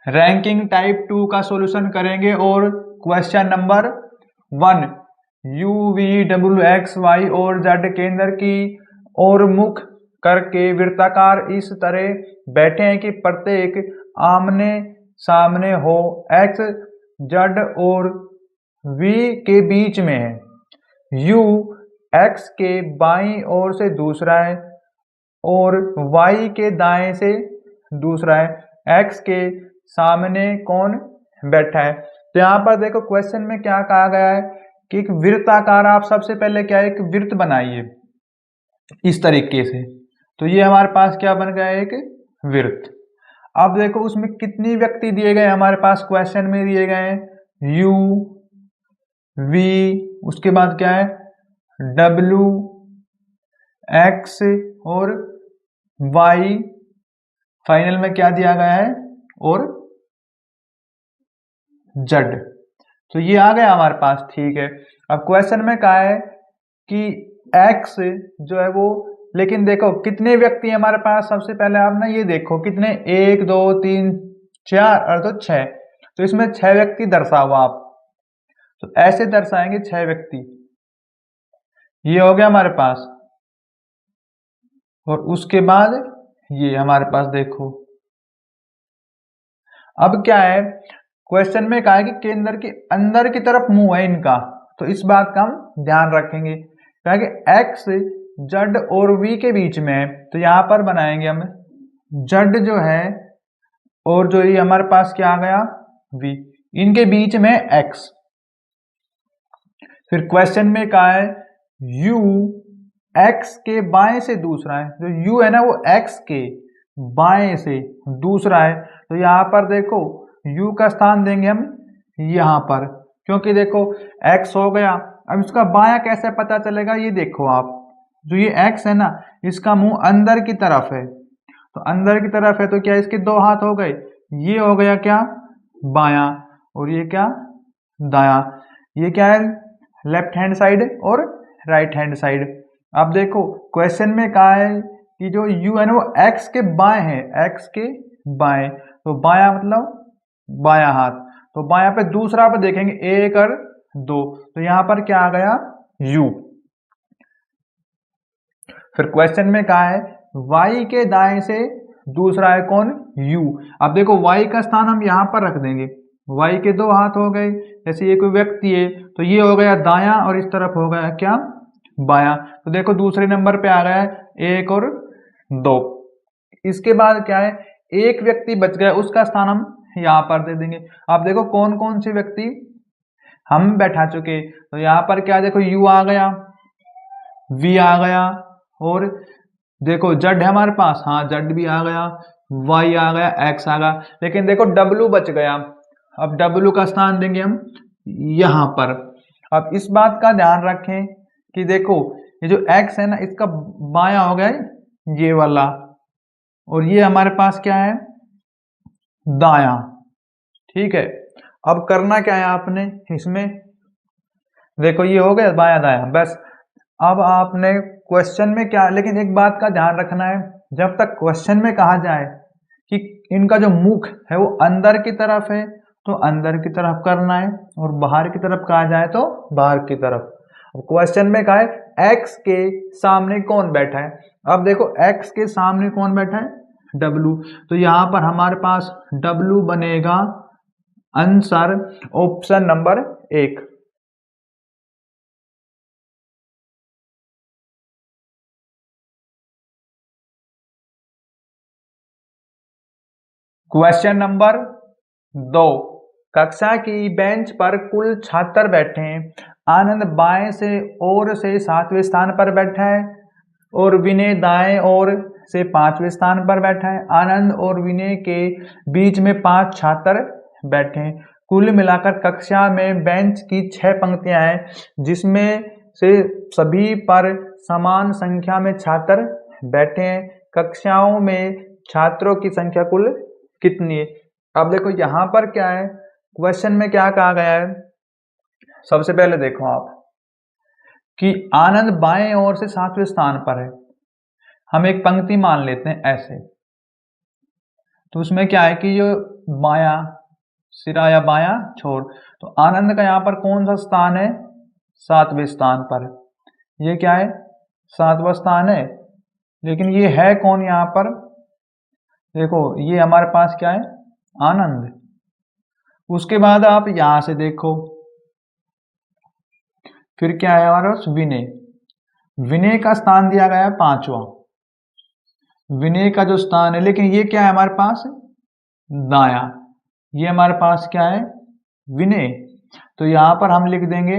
Ranking type 2 का solution करेंगे और question number 1 U V W X Y और जेड केंद्र की ओर मुख करके वृत्ताकार इस तरह बैठे हैं कि प्रत्येक आमने सामने हो, एक्स जेड और वी के बीच में है। यू एक्स के बाईं ओर से दूसरा है और वाई के दाएं से दूसरा है। एक्स के सामने कौन बैठा है? तो यहाँ पर देखो क्वेश्चन में क्या कहा गया है कि एक वृत्ताकार, आप सबसे पहले क्या एक वृत्त बनाइए इस तरीके से। तो ये हमारे पास क्या बन गया, एक वृत्त। अब देखो उसमें कितनी व्यक्ति दिए गए हमारे पास, क्वेश्चन में दिए गए हैं यू वी, उसके बाद क्या है डब्ल्यू एक्स और वाई, फाइनल में क्या दिया गया है और जेड। तो ये आ गया हमारे पास, ठीक है। अब क्वेश्चन में कहा है कि एक्स जो है वो, लेकिन देखो कितने व्यक्ति हमारे पास, सबसे पहले आप ना ये देखो कितने, 1 2 3 4 और तो 6, तो इसमें 6 व्यक्ति दर्शाओ आप। तो ऐसे दर्शाएंगे 6 व्यक्ति, ये हो गया हमारे पास। और उसके बाद ये हमारे पास देखो, अब क्या है क्वेश्चन में कहा है कि केंद्र के अंदर की तरफ मुंह है इनका, तो इस बात का हम ध्यान रखेंगे। कहा कि एक्स जेड और वी के बीच में है, तो यहां पर बनाएंगे हम जेड जो है और जो ये हमारे पास क्या आ गया वी, इनके बीच में एक्स। फिर क्वेश्चन में कहा है यू एक्स के बाएं से दूसरा है, जो यू है ना वो एक्स के बाएं से दूसरा है। तो यहां पर देखो u का स्थान देंगे हम यहां पर, क्योंकि देखो x हो गया। अब इसका बायां कैसे पता चलेगा, ये देखो आप, जो ये x है ना इसका मुंह अंदर की तरफ है, तो अंदर की तरफ है तो क्या इसके 2 हाथ हो गए, ये हो गया क्या बायां और ये क्या दायां। ये क्या है लेफ्ट हैंड साइड और राइट हैंड साइड। अब देखो क्वेश्चन में कहा है कि जो u है ना वो x के बाएं है, x के बाएं, तो बायां मतलब बायां हाथ, तो बायां पे दूसरा पे देखेंगे 1 और 2, तो यहां पर क्या आ गया u। फिर क्वेश्चन में कहा है y के दाएं से दूसरा है कौन u। अब देखो y का स्थान हम यहां पर रख देंगे, y के 2 हाथ हो गए, जैसे ये कोई व्यक्ति है तो ये हो गया दायां और इस तरफ हो गया क्या बायां। तो देखो दूसरे नंबर पे आ गया है 1 और 2। इसके बाद क्या है एक व्यक्ति बच गया, उसका स्थान हम यहाँ पर दे देंगे। आप देखो कौन कौन से व्यक्ति हम बैठा चुके, तो यहाँ पर क्या देखो u आ गया, v आ गया और देखो जेड है हमारे पास, हाँ जेड भी आ गया, y आ गया, x आ गया, लेकिन देखो w बच गया। अब w का स्थान देंगे हम यहाँ पर। अब इस बात का ध्यान रखें कि देखो ये जो x है ना इसका बायां हो गया ये वाला, और ये हमारे पास क्या है दायां, ठीक है। अब करना क्या है आपने इसमें, देखो ये हो गया बायां दायां बस। अब आपने क्वेश्चन में क्या, लेकिन एक बात का ध्यान रखना है, जब तक क्वेश्चन में कहा जाए कि इनका जो मुख है वो अंदर की तरफ है तो अंदर की तरफ करना है, और बाहर की तरफ कहा जाए तो बाहर की तरफ। क्वेश्चन में कहा है x के सामने कौन बैठा है। अब देखो x के सामने कौन बैठा है w, तो यहां पर हमारे पास w बनेगा answer option number 1। Question number 2, कक्षा की बेंच पर कुल छात्र बैठे हैं। आनंद बाएं से ओर से 7वें स्थान पर बैठा है और विनय दाएं ओर से 5वें स्थान पर बैठा है। आनंद और विनय के बीच में 5 छात्र बैठे हैं। कुल मिलाकर कक्षा में बेंच की 6 पंक्तियां हैं, जिसमें से सभी पर समान संख्या में छात्र बैठे हैं। कक्षाओं में छात्रों की संख्या कुल कितनी है। अब देखो यहां पर क्या है, क्वेश्चन में क्या कहा गया है, सबसे पहले देखो आप कि आनंद बाएं ओर से 7वें स्थान पर है। हम एक पंक्ति मान लेते हैं ऐसे, तो उसमें क्या है कि जो बायां सिरा या बायां छोर। तो आनंद का यहाँ पर कौन सा स्थान है? 7वें स्थान पर। ये क्या है? 7वां स्थान है। लेकिन ये है कौन यहाँ पर? देखो ये हमारे पास क्या है? आनंद। उसके बाद आप यहां से देखो, फिर क्या है हमारे पास? विनय। विनय का स्थान दिया गया है 5वां। विनय का जो स्थान है, लेकिन ये क्या है हमारे पास? दाया। ये हमारे पास क्या है? विनय। तो यहां पर हम लिख देंगे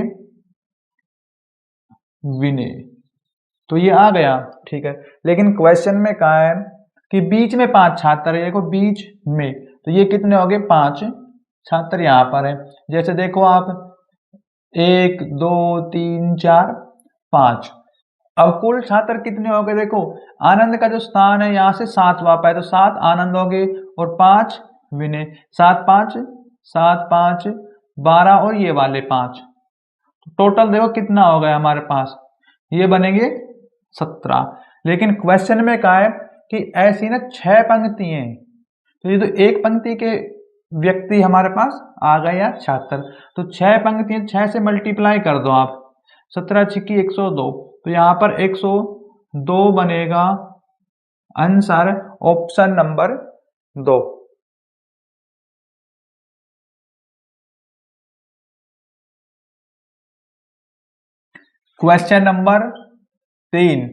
विनय। तो ये आ गया, ठीक है। लेकिन क्वेश्चन में कहा है कि बीच में 5 छात्र है। देखो बीच में, तो ये कितने हो गए? 5 छात्र यहाँ पर है। जैसे देखो आप 1 2 3 4 5। अब कुल छात्र कितने हो गए? देखो आनंद का जो स्थान है यहाँ से 7वां पे है, तो 7 आनंद हो गए और 5 विनय। 7 5 7 5 12 और ये वाले 5। टोटल देखो कितना हो गया हमारे पास? ये बनेंगे 17। लेकिन क्वेश्चन में कहा है कि ऐसी ना 6 पंक्ति हैं, तो ये तो एक पंक्ति के व्यक्ति हमारे पास आ गए या छात्र। तो 6 पंक्तियां, 6 से मल्टीप्लाई कर दो आप। 17 छिक्की 102। तो यहाँ पर 102 बनेगा answer option number 2। Question number 3।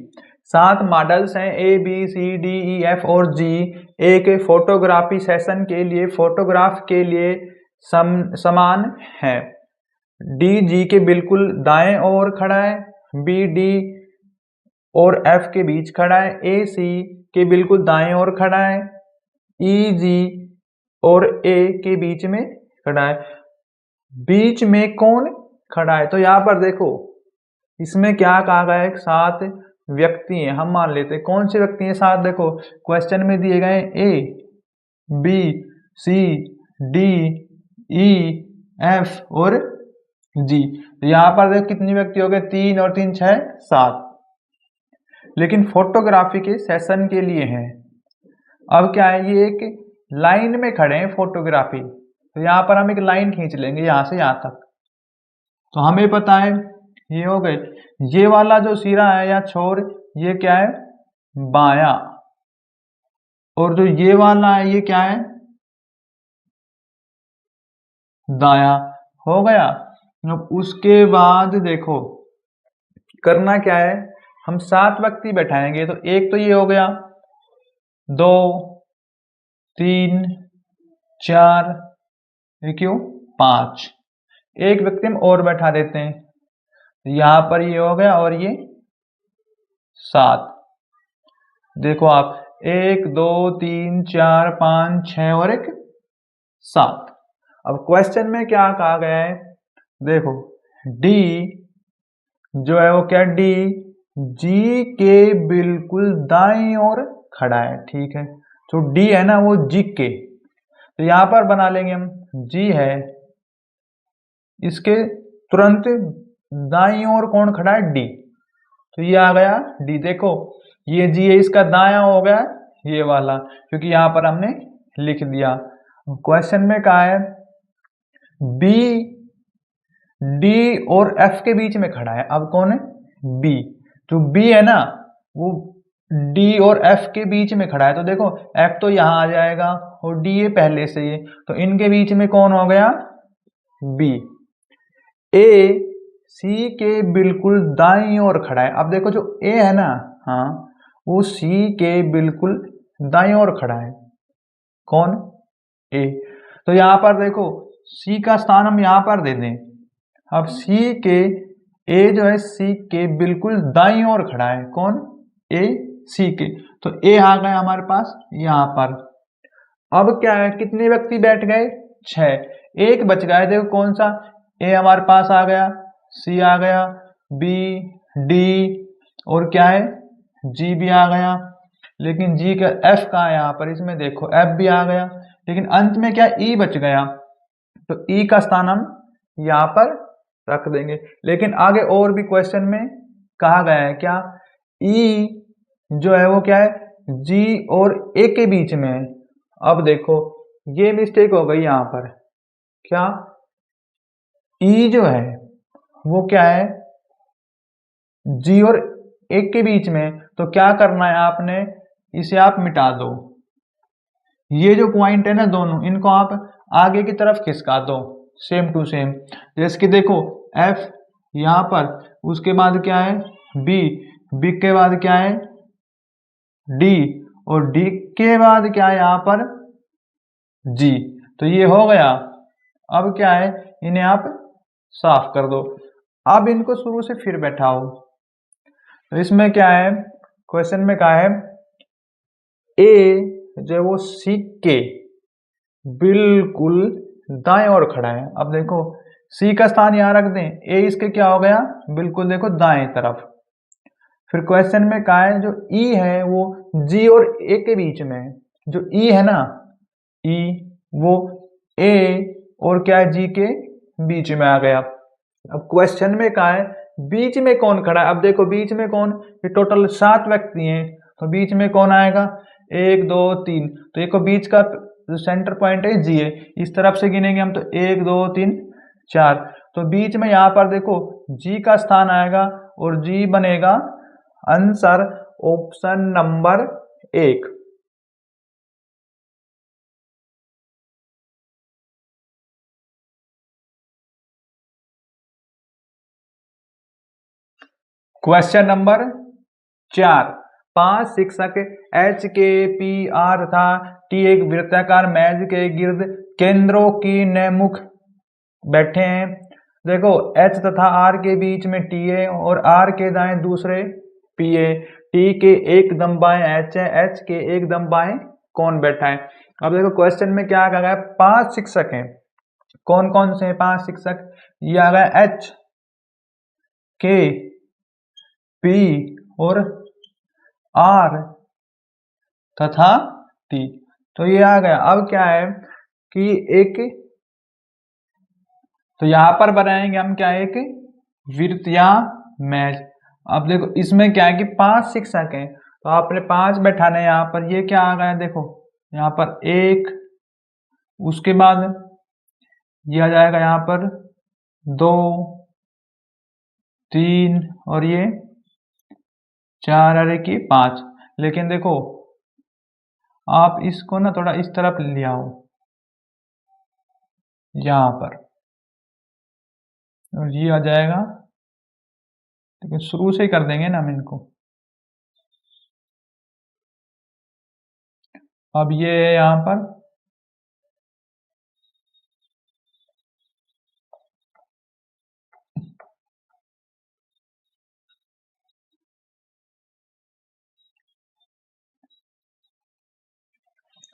7 models हैं A B C D E F और G एक फोटोग्राफी सेशन के लिए फोटोग्राफ के लिए समान है। D G के बिल्कुल दाएं ओर खड़ा है, B D और F के बीच खड़ा है, A C के बिल्कुल दाएं ओर खड़ा है, E G और A के बीच में खड़ा है। बीच में कौन खड़ा है? तो यहाँ पर देखो इसमें क्या कहा गया है? 7 व्यक्ति हैं। हम मान लेते हैं कौन से व्यक्ति हैं? 7 देखो क्वेश्चन में दिए गए A B C D E F और G। तो यहाँ पर देखो कितने व्यक्ति हो गए? 3 और 3 6 7। लेकिन फोटोग्राफी के सेशन के लिए हैं। अब क्या है? ये एक लाइन में खड़े हैं फोटोग्राफी। तो यहाँ पर हम एक लाइन खींच लेंगे यहाँ से यहाँ तक। तो हमें पता है ये हो गए। ये वाला जो सिरा है या छोर, ये क्या है? बायां। और जो ये वाला है ये क्या है? दायां। हो गया। अब उसके बाद देखो करना क्या है? हम 7 व्यक्ति बैठाएंगे। तो एक तो ये हो गया, 2 3 4 क्यों 5। एक व्यक्ति हम और बैठा देते हैं। यहां पर ये हो गया और ये 7। देखो आप 1 2 3 4 5 6 और एक 7। अब क्वेश्चन में क्या कहा गया है? देखो D जो है वो क्या? D G के बिल्कुल दाईं ओर खड़ा है, ठीक है। तो D है ना वो G के, तो यहां पर बना लेंगे हम G है, इसके तुरंत दाईं ओर कौन खड़ा है? D। तो ये आ गया D। देखो ये G है, इसका दायां हो गया ये वाला, क्योंकि यहां पर हमने लिख दिया। क्वेश्चन में कहा है B D और F के बीच में खड़ा है। अब कौन है? B। तो B है ना वो D और F के बीच में खड़ा है। तो देखो F तो यहां आ जाएगा और D है पहले से ही, तो इनके बीच में कौन हो गया? B। A C के बिल्कुल दाईं ओर खड़ा है। अब देखो जो A है ना, हाँ वो C के बिल्कुल दाईं ओर खड़ा है। कौन? A। तो यहां पर देखो C का स्थान हम यहां पर दे दें। अब C के A जो है C के बिल्कुल दाईं ओर खड़ा है। कौन? A C के। तो A आ गया हमारे पास यहां पर। अब क्या है? कितने व्यक्ति बैठ गए? 6। एक बच गया। देखो कौन सा? A हमारे पास आ गया, C आ गया, B D और क्या है? G भी आ गया। लेकिन G का F कहाँ है? यहाँ पर इसमें देखो F भी आ गया। लेकिन अंत में क्या? E बच गया। तो E का स्थान हम यहाँ पर रख देंगे। लेकिन आगे और भी क्वेश्चन में कहा गया है क्या? E जो है वो क्या है? G और A के बीच में है। अब देखो ये मिस्टेक हो गई यहाँ पर। क्या, ई जो है वो क्या है, जी और एक के बीच में, तो क्या करना है आपने, इसे आप मिटा दो। ये जो पॉइंट है ना दोनों, इनको आप आगे की तरफ खिसका दो, सेम टू सेम। जैसे कि देखो एफ यहाँ पर, उसके बाद क्या है बी, बी के बाद क्या है डी, और डी के बाद क्या है यहाँ पर जी। तो ये हो गया। अब क्या है, इन्हें आप साफ कर दो। अब इनको शुरू से फिर बैठाओ। तो इसमें क्या है, क्वेश्चन में क्या है, ए जो है वो सी के बिल्कुल दाएं ओर खड़ा है। अब देखो सी का स्थान यहां रख दें, ए इसके क्या हो गया, बिल्कुल देखो दाएं तरफ। फिर क्वेश्चन में क्या है, जो ई है वो जी और ए के बीच में है। जो ई है ना, ई वो ए और क्या है जी के बीच में आ गया। अब क्वेश्चन में क्या है, बीच में कौन खड़ा है। अब देखो बीच में कौन, ये टोटल 7 व्यक्ति हैं, तो बीच में कौन आएगा, 1 2 3। तो एक बीच का जो सेंटर पॉइंट है जी है, इस तरफ से गिनेंगे हम तो 1 2 3 4। तो बीच में यहाँ पर देखो जी का स्थान आएगा और जी बनेगा answer option number 1। Question number 4, 5 शिक्षक एच के पी आर तथा टी एक वृत्ताकार मेज के गिर्द केंद्रों की नमुख बैठे हैं। देखो एच तथा आर के बीच में टी है और आर के दाएं दूसरे पी है। टी के एकदम बाएं एच है, एच के एकदम बाएं कौन बैठा है। अब देखो क्वेश्चन में क्या आ गया, 5 शिक्षक हैं। कौन कौन से हैं 5 शिक्षक, ये आ गया एच के पी और आर तथा टी। तो ये आ गया। अब क्या है कि एक, तो यहां पर बनाएंगे हम क्या है, एक वृत्त या मैच। अब देखो इसमें क्या है कि 5 शिक्षक हैं, तो आपने 5 बैठाने यहाँ पर। ये क्या आ गया, देखो यहाँ पर 1, उसके बाद ये आ जाएगा यहाँ पर 2 3 और ये 4 और एक ये 5। लेकिन देखो आप इसको ना थोड़ा इस तरफ ले आओ, यहाँ पर, और ये आ जाएगा। लेकिन शुरू से ही कर देंगे ना हम इनको। अब ये है यहाँ पर,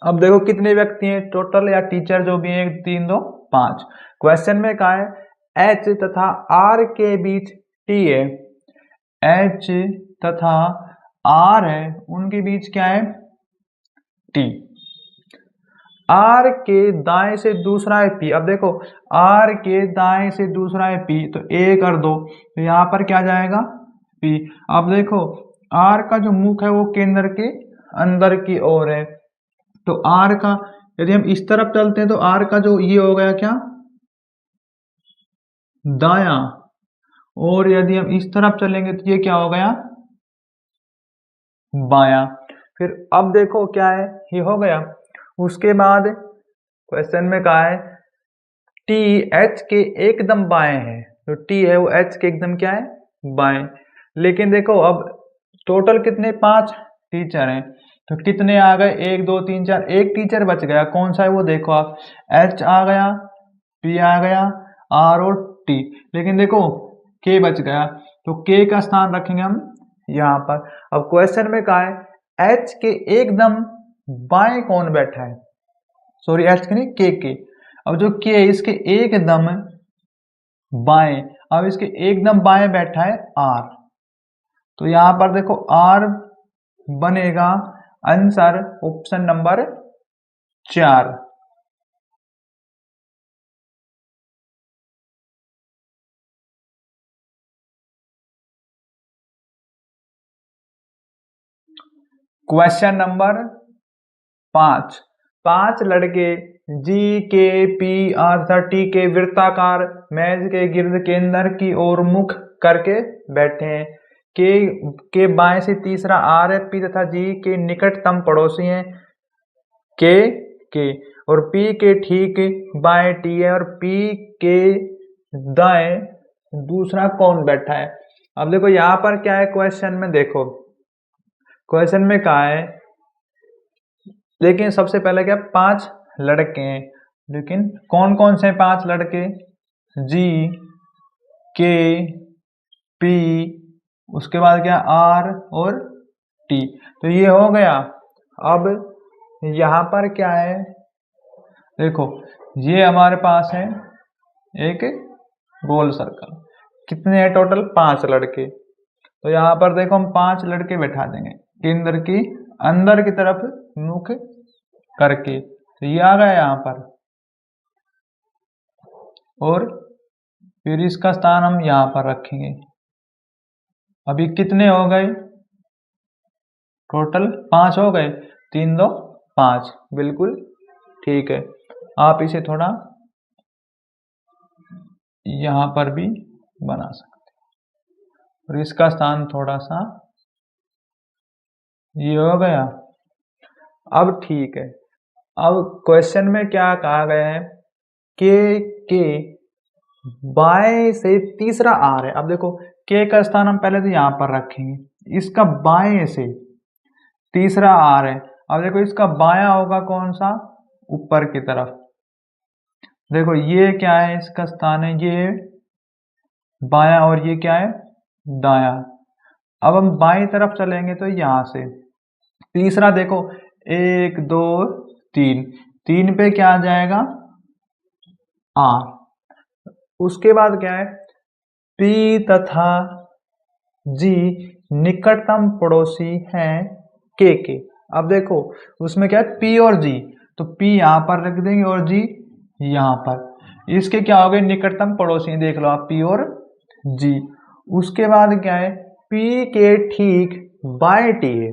अब देखो कितने व्यक्ति हैं टोटल, या टीचर जो भी हैं 3 2 5। क्वेश्चन में कहा है एच तथा आर के बीच टी है। एच तथा आर है, उनके बीच क्या है टी। आर के दाएं से दूसरा है पी। अब देखो आर के दाएं से दूसरा है पी, तो 1 और 2, तो यहाँ पर क्या जाएगा पी। अब देखो आर का जो मुख है वो केंद्र के अंदर की ओर है, तो आर का यदि हम इस तरफ चलते हैं तो आर का जो ये हो गया क्या दायां, और यदि हम इस तरफ चलेंगे तो ये क्या हो गया बायां। फिर अब देखो क्या है, ये हो गया। उसके बाद क्वेश्चन में कहा है टी एच के एकदम बाएं है, तो टी है वो एच के एकदम क्या है बाएं। लेकिन देखो अब टोटल कितने 5 टीचर हैं, तो कितने आ गए 1 2 3 4, एक टीचर बच गया। कौन सा है वो देखो आप, एच आ गया, पी आ गया, आर और टी। लेकिन देखो के बच गया, तो के का स्थान रखेंगे हम यहाँ पर। अब क्वेश्चन में कहा है एच के एकदम बाएं कौन बैठा है, सॉरी एच के नहीं के। अब जो के है इसके एकदम बाएं, अब इसके एकदम बाएं बैठा है आर, तो यहां पर देखो आर बनेगा answer option number 4। Question number 5, 5 लड़के जी के पी आर तथा टी के वृत्ताकार मेज के गिर्द केंद्र की ओर मुख करके बैठे हैं। के बाएं से तीसरा आर है, पी तथा जी के निकटतम पड़ोसी हैं के और पी के ठीक बाएं टी है और पी के दाएं दूसरा कौन बैठा है। अब देखो यहाँ पर क्या है, क्वेश्चन में देखो, क्वेश्चन में कहा है, लेकिन सबसे पहले क्या 5 लड़के हैं, लेकिन कौन कौन से 5 लड़के, जी के पी उसके बाद क्या आर और टी, तो ये हो गया। अब यहाँ पर क्या है, देखो ये हमारे पास है एक गोल सर्कल, कितने हैं टोटल 5 लड़के, तो यहाँ पर देखो हम 5 लड़के बैठा देंगे केंद्र की अंदर की तरफ मुख करके, तो ये आ गया यहाँ पर, और फिर इसका स्थान हम यहाँ पर रखेंगे। अभी कितने हो गए टोटल, 5 हो गए, 3 2 5, बिल्कुल ठीक है। आप इसे थोड़ा यहाँ पर भी बना सकते हैं और इसका स्थान थोड़ा सा ये हो गया। अब ठीक है, अब क्वेश्चन में क्या कहा गया है, के बाएं से तीसरा आर है। अब देखो के का स्थान हम पहले तो यहाँ पर रखेंगे, इसका बाएं से तीसरा आर है। अब देखो इसका बायां होगा कौन सा, ऊपर की तरफ, देखो ये क्या है, इसका स्थान है ये बायां और ये क्या है दायां। अब हम बाईं तरफ चलेंगे तो यहां से तीसरा देखो 1 2 3, 3 पे क्या आ जाएगा आर, उसके बाद क्या है पी तथा जी निकटतम पड़ोसी हैं के। अब देखो उसमें क्या है पी और जी, तो पी यहां पर रख देंगे और जी यहां पर, इसके क्या हो गए निकटतम पड़ोसी, देख लो आप पी और जी। उसके बाद क्या है पी के ठीक बाएं टी है,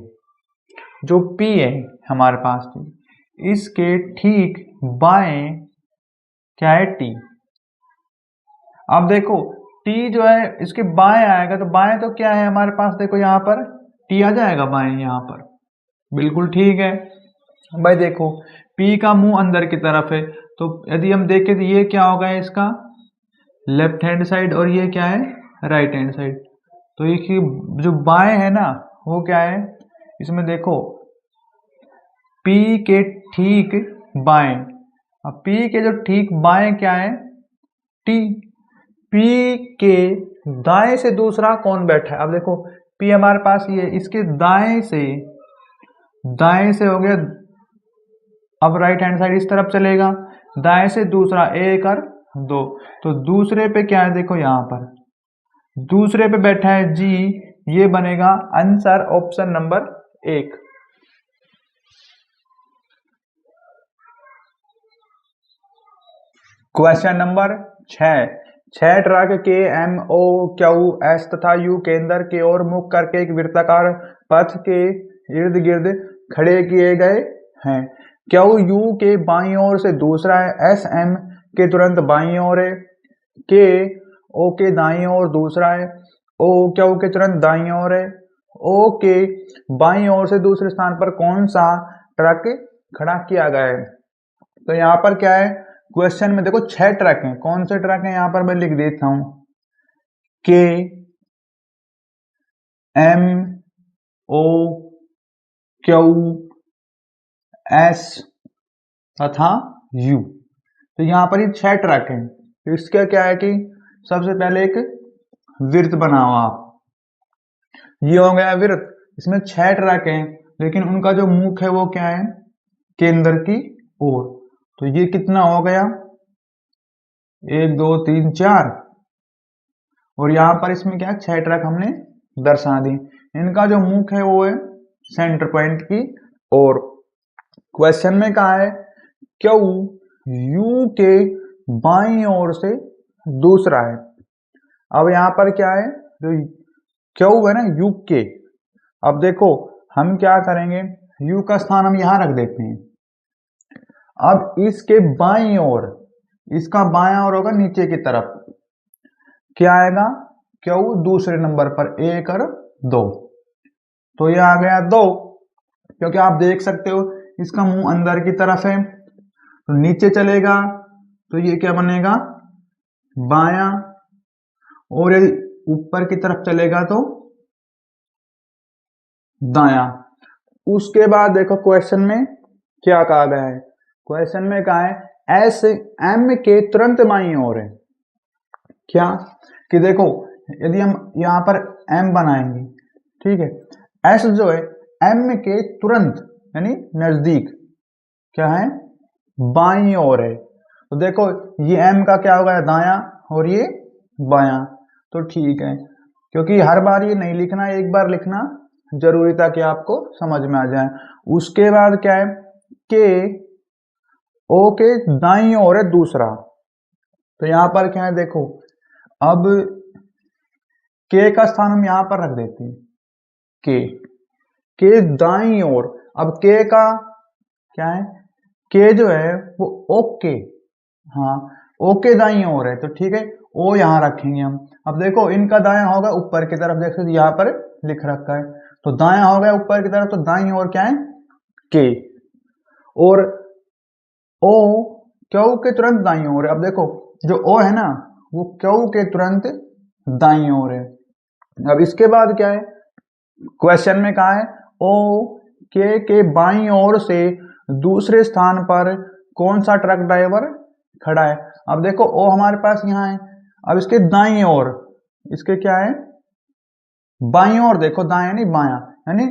जो पी है हमारे पास इसके ठीक बाएं क्या है टी। अब देखो टी जो है इसके बाएं आएगा, तो बाएं तो क्या है हमारे पास, देखो यहाँ पर टी आ जाएगा बाएं यहाँ पर, बिल्कुल ठीक है भाई। देखो पी का मुंह अंदर की तरफ है, तो यदि हम देखें तो ये क्या होगा इसका लेफ्ट हैंड साइड और ये क्या है राइट हैंड साइड, तो ये जो बाएं है ना वो क्या है, इसमें देखो पी के ठीक बाएं, अब पी के जो ठीक बाएं क्या है टी, पी के दाएं से दूसरा कौन बैठा है। अब देखो पी हमारे पास ये, इसके दाएं से हो गया, अब राइट हैंड साइड इस तरफ चलेगा, दाएं से दूसरा 1 और 2, तो दूसरे पे क्या है देखो यहाँ पर दूसरे पे बैठा है जी, ये बनेगा answer option number 1। Question number 6 truck के एम ओ क्यू एस तथा यू केंद्र की ओर मुख करके एक वृत्ताकार पथ के इर्द गिर्द खड़े किए गए हैं। क्यू यू के बाईं ओर से दूसरा है, एस एम के तुरंत बाईं ओर है, के ओ के दाईं ओर दूसरा है, ओ क्यू के तुरंत दाईं ओर है, ओ के बाईं ओर से दूसरे स्थान पर कौन सा ट्रक खड़ा किया गया है। तो यहाँ पर क्या है क्वेश्चन में देखो 6 ट्रक हैं, कौन से ट्रक हैं यहाँ पर मैं लिख देता हूं, के एम ओ क्यू एस तथा यू, तो यहाँ पर ये 6 ट्रक हैं। तो इसका क्या है कि सबसे पहले एक वृत्त बनाओ आप, ये हो गया वृत्त, इसमें 6 ट्रक हैं लेकिन उनका जो मुख है वो क्या है केंद्र की ओर, तो ये कितना हो गया 1 2 3 4, और यहाँ पर इसमें क्या 6 ट्रक हमने दर्शा दी, इनका जो मुख है वो है सेंटर पॉइंट की ओर। क्वेश्चन में कहा है क्यू यू के बाईं ओर से दूसरा है। अब यहाँ पर क्या है जो क्यू है ना यू के, अब देखो हम क्या करेंगे यू का स्थान हम यहाँ रख देते हैं। अब इसके बाईं ओर, इसका बायां ओर होगा नीचे की तरफ, क्या आएगा, क्यू दूसरे नंबर पर 1 और 2, तो ये आ गया 2, क्योंकि आप देख सकते हो इसका मुंह अंदर की तरफ है, तो नीचे चलेगा तो ये क्या बनेगा, बायां, और यदि ऊपर की तरफ चलेगा तो दायां। उसके बाद देखो क्वेश्चन में क्या कहा गया है, क्वेश्चन में कहा है एस एम के तुरंत बाईं ओर है। क्या कि देखो यदि हम यहां पर एम बनाएंगे, ठीक है, एस जो है एम के तुरंत यानी नजदीक क्या है, बाईं ओर है, तो देखो ये एम का क्या होगा, दायां, और ये बायां, तो ठीक है, क्योंकि हर बार ये नहीं लिखना, एक बार लिखना जरूरी था कि आपको समझ में आ जाए। उसके बाद क्या है, के ओ के दाईं ओर है दूसरा, तो यहां पर क्या है, देखो अब के का स्थान हम यहां पर रख देते हैं, के दाईं ओर, अब के का क्या है, के जो है वो ओके, हाँ ओके दाईं ओर है, तो ठीक है, ओ यहां रखेंगे हम। अब देखो इनका दायां होगा ऊपर की तरफ, देख सकते यहां पर लिख रखा है, तो दायां हो गया ऊपर की तरफ, तो दाईं ओर क्या है, के, और ओ क्यू के तुरंत दाईं ओर है। अब देखो जो ओ है ना वो क्यू के तुरंत दाईं ओर है। अब इसके बाद क्या है, क्वेश्चन में कहा है ओ के बाईं ओर से दूसरे स्थान पर कौन सा ट्रक ड्राइवर खड़ा है। अब देखो ओ हमारे पास यहाँ है, अब इसके दाईं ओर, इसके क्या है, बाईं ओर, देखो दाएं नहीं बायां, यानी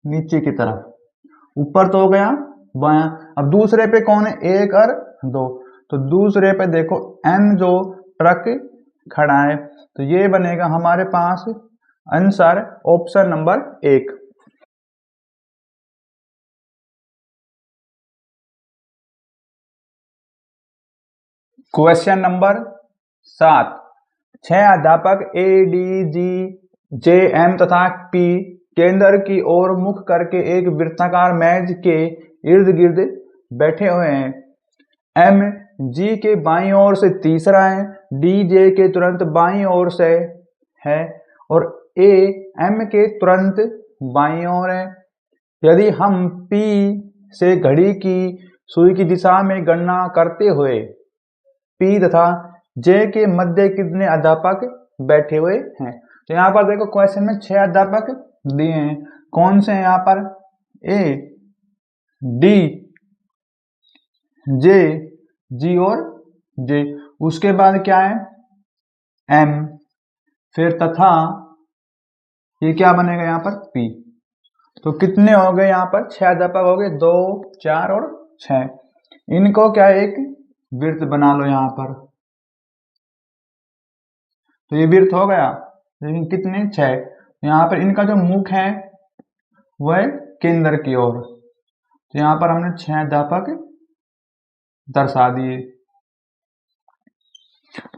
नीचे की तरफ, ऊपर तो हो गया बायां। अब दूसरे पे कौन है, 1 और 2, तो दूसरे पे देखो एम जो ट्रक खड़ा है, तो ये बनेगा हमारे पास answer option number 1। Question number 7, 6 अध्यापक A D G J M तथा पी केंद्र की ओर मुख करके एक वृत्ताकार मेज के इर्द गिर्द बैठे हुए हैं। एम जी के बाईं ओर से तीसरा है, डी जे के तुरंत बाईं ओर से है, और ए एम के तुरंत बाईं ओर है। यदि हम पी से घड़ी की सुई की दिशा में गणना करते हुए पी तथा जे के मध्य कितने अध्यापक बैठे हुए हैं, तो यहाँ पर देखो क्वेश्चन में 6 अध्यापक दिए हैं, कौन से हैं यहाँ पर, ए डी जे जी और जे। उसके बाद क्या है, एम, फिर तथा ये क्या बनेगा यहाँ पर, पी। तो कितने हो गए यहाँ पर, 6 अध्यापक हो गए, 2 4 और 6। इनको क्या एक वृत्त बना लो यहाँ पर, तो ये वृत्त हो गया, लेकिन कितने, 6। यहाँ पर इनका जो मुख है वह केंद्र की ओर, तो यहाँ पर हमने 6 अध्यापक दर्शा दिए।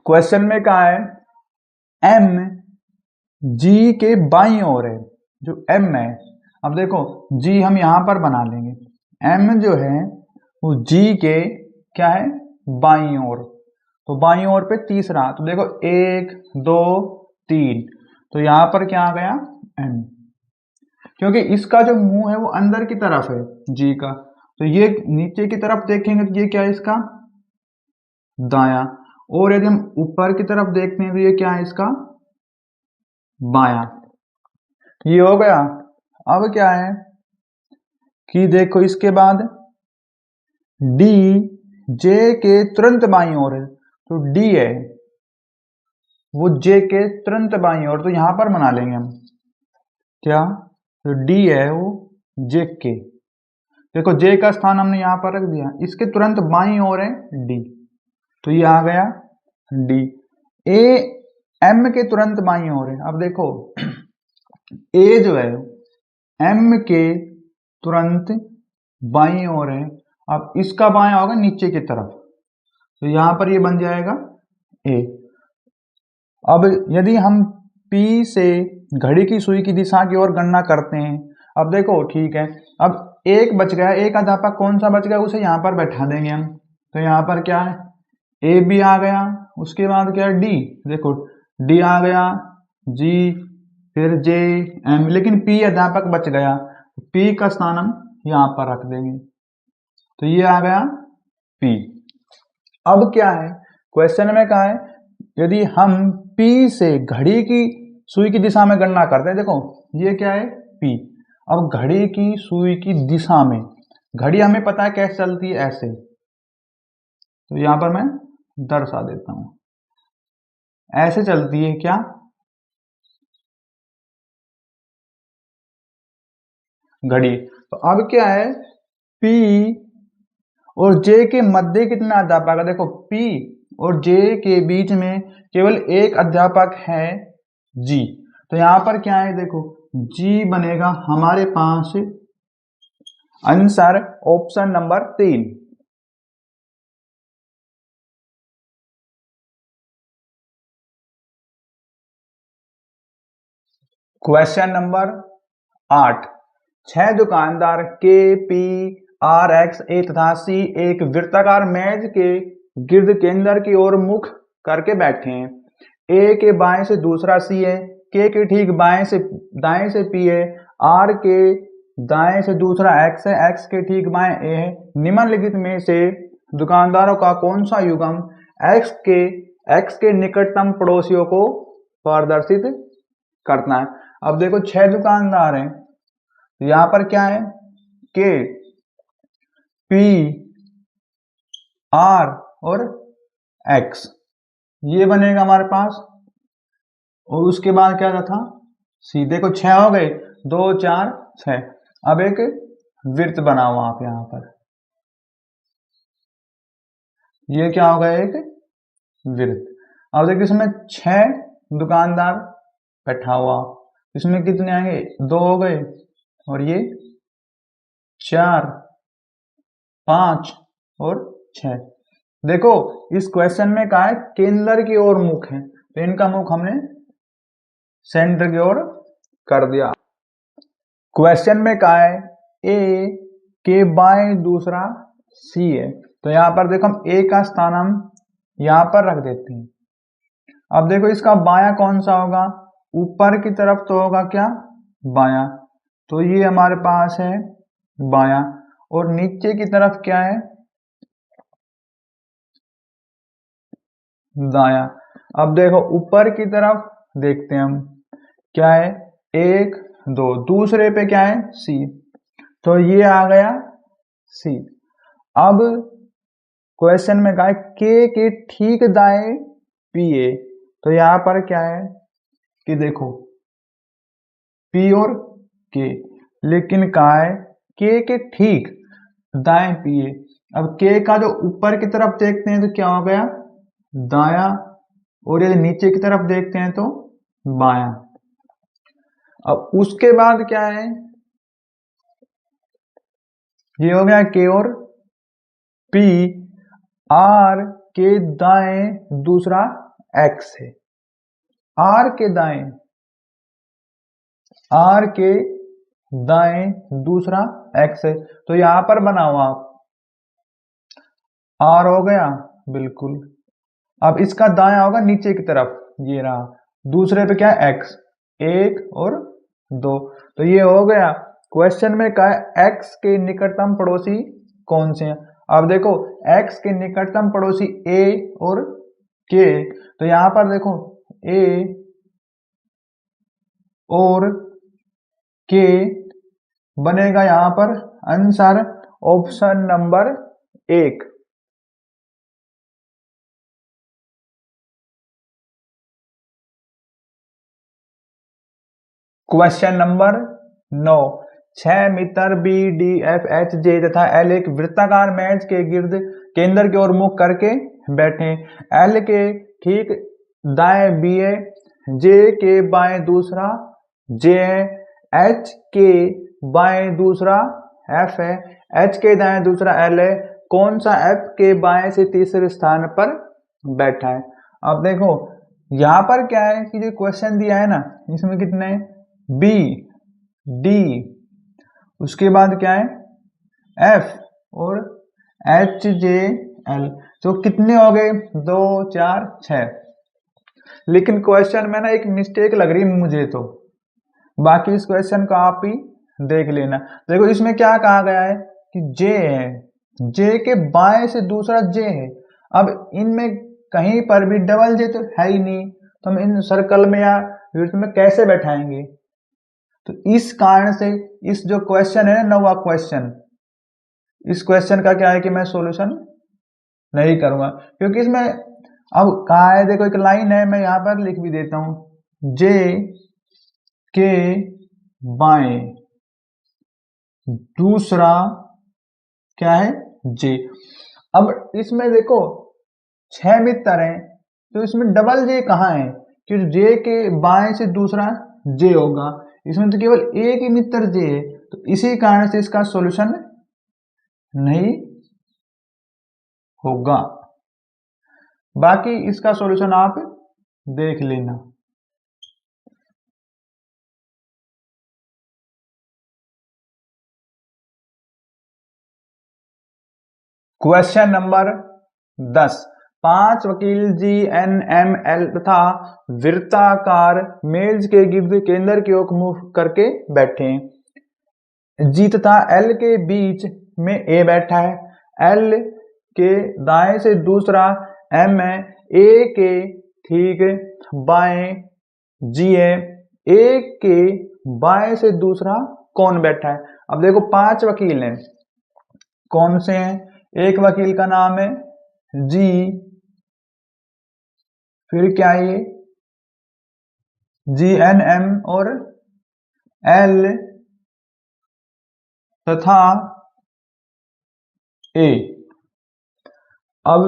क्वेश्चन में कहा है एम जी के बाईं ओर है, जो एम है, अब देखो जी हम यहां पर बना लेंगे, एम जो है वो जी के क्या है, बाईं ओर, तो बाईं ओर पे तीसरा, तो देखो 1 2 3, तो यहां पर क्या आ गया, एम, क्योंकि इसका जो मुंह है वो अंदर की तरफ है जी का, तो ये नीचे की तरफ देखेंगे तो ये क्या है, इसका दायां, और यदि हम ऊपर की तरफ देखते हैं तो ये क्या है, इसका बायां। ये हो गया। अब क्या है कि देखो इसके बाद डी जे के तुरंत बाईं ओर है, तो डी है वो जे के तुरंत बाईं ओर, तो यहां पर बना लेंगे हम क्या, तो डी है वो जे के, देखो जे का स्थान हमने यहां पर रख दिया, इसके तुरंत बाईं ओर है डी, तो ये आ गया डी। ए एम के तुरंत बाईं ओर है, अब देखो ए जो है एम के तुरंत बाईं ओर है, अब इसका बायां होगा नीचे की तरफ, तो यहां पर ये बन जाएगा ए। अब यदि हम P से घड़ी की सुई की दिशा की ओर गणना करते हैं, अब देखो ठीक है, अब एक बच गया, एक अध्यापक कौन सा बच गया उसे यहाँ पर बैठा देंगे हम। तो यहाँ पर क्या है, ए बी आ गया, उसके बाद क्या है डी, देखो डी आ गया, जी, फिर जे, एम, लेकिन पी अध्यापक बच गया, पी का स्थान हम यहाँ पर रख देंगे। तो ये आ गया पी। अब क्या है, क्वेश्चन में कहा है यदि हम पी से घड़ी की सुई की दिशा में गणना करते हैं, देखो ये क्या है पी। अब घड़ी की सुई की दिशा में, घड़ी हमें पता है कैसे चलती है, ऐसे। तो यहां पर मैं दर्शा देता हूं, ऐसे चलती है क्या, घड़ी। तो अब क्या है, पी और जे के मध्य कितना अध्यापक है, देखो पी और जे के बीच में केवल एक अध्यापक है, जी। तो यहां पर क्या है, देखो जी बनेगा हमारे पास answer option number 3। Question number 8, 6 दुकानदार के, पी, आर, एक्स, ए तथा सी एक वृत्ताकार मेज के गिर्द केंद्र की ओर मुख करके बैठे हैं। ए के बाएं से दूसरा सी है, के ठीक बाएं से दाएं से पी है, आर के दाएं से दूसरा एक्स है, एक्स के ठीक बाएं ए है। निम्नलिखित में से दुकानदारों का कौन सा युग्म एक्स के निकटतम पड़ोसियों को प्रदर्शित करना है। अब देखो 6 दुकानदार हैं, तो यहां पर क्या है, के, पी, आर और एक्स, ये बनेगा हमारे पास। और उसके बाद क्या था, सी। देखो 6 हो गए, 2 4 6। अब एक वृत्त बना हुआ आप यहां पर, ये क्या होगा, एक वृत्त। अब देखो इसमें 6 दुकानदार बैठा हुआ, इसमें कितने आएंगे, 2 हो गए, और ये 4, 5 और 6। देखो इस क्वेश्चन में कहा है केंद्र की ओर मुख है, तो इनका मुख हमने सेंटर की ओर कर दिया। क्वेश्चन में कहा है ए के बाएं दूसरा सी है, तो यहां पर देखो हम ए का स्थान हम यहां पर रख देते हैं। अब देखो इसका बायां कौन सा होगा, ऊपर की तरफ तो होगा क्या, बायां, तो ये हमारे पास है बायां। और नीचे की तरफ क्या है, दायां। अब देखो ऊपर की तरफ देखते हैं हम, क्या है 1 2, दूसरे पे क्या है सी, तो ये आ गया सी। अब क्वेश्चन में कहा है के ठीक दाएं पी ए, तो यहां पर क्या है कि देखो पी और के, लेकिन कहा है के ठीक दाएं पी ए। अब के का जो ऊपर की तरफ देखते हैं तो क्या हो गया, दाया, और यदि नीचे की तरफ देखते हैं तो बायां। अब उसके बाद क्या है, ये हो गया के और पी, आर के दाएं दूसरा एक्स है, आर के दाएं दूसरा एक्स है, तो यहां पर बना हुआ आर हो गया बिल्कुल। अब इसका दायां होगा नीचे की तरफ, ये रहा, दूसरे पे क्या है एक्स, 1 और 2, तो ये हो गया। क्वेश्चन में कहा है एक्स के निकटतम पड़ोसी कौन से हैं। अब देखो एक्स के निकटतम पड़ोसी ए और के, तो यहां पर देखो ए और के बनेगा यहां पर answer option number 1। Question number 9, 6 मित्र B D F H J तथा एल एक वृत्ताकार मेज के गिर्द केंद्र की ओर मुख करके बैठे। एल के ठीक दाएं बी है, जे के बाएं दूसरा जे है, एच के बाएं दूसरा एफ है, एच के दाएं दूसरा एल है। कौन सा एफ के बाएं से तीसरे स्थान पर बैठा है। अब देखो यहां पर क्या है कि जो क्वेश्चन दिया है ना, इसमें कितने बी डी, उसके बाद क्या है एफ और एच जे एल। तो कितने हो गए? 2 4 6। लेकिन क्वेश्चन में ना एक मिस्टेक लग रही मुझे, तो बाकी इस क्वेश्चन को आप ही देख लेना। देखो इसमें क्या कहा गया है कि जे है, जे के बाएं से दूसरा जे है। अब इनमें कहीं पर भी डबल जे तो है ही नहीं, तो हम इन सर्कल में या वृत्त में कैसे बैठाएंगे? तो इस कारण से इस जो क्वेश्चन है ना, 9वां क्वेश्चन, इस क्वेश्चन का क्या है कि मैं सॉल्यूशन नहीं करूंगा, क्योंकि इसमें अब कहा है, देखो एक लाइन है, मैं यहां पर लिख भी देता हूं, जे के बाएं दूसरा क्या है? जे। अब इसमें देखो 6 मित्र हैं, तो इसमें डबल जे कहाँ है? क्योंकि जे के बाएं से दूसरा जे होगा, इसमें तो केवल एक ही मित्र जे है, तो इसी कारण से इसका सॉल्यूशन नहीं होगा। बाकी इसका सॉल्यूशन आप देख लेना। क्वेश्चन नंबर 10, 5 वकील GNML तथा वृत्ताकार मेज के गिर्द केंद्र की ओर मुख करके बैठे हैं। जी तथा एल के बीच में ए बैठा है, एल के दाएं से दूसरा एम है, ए के ठीक बाएं जी है, ए के बाएं से दूसरा कौन बैठा है? अब देखो 5 वकील हैं, कौन से हैं? एक वकील का नाम है जी, फिर क्या है ये GNM और एल तथा ए। अब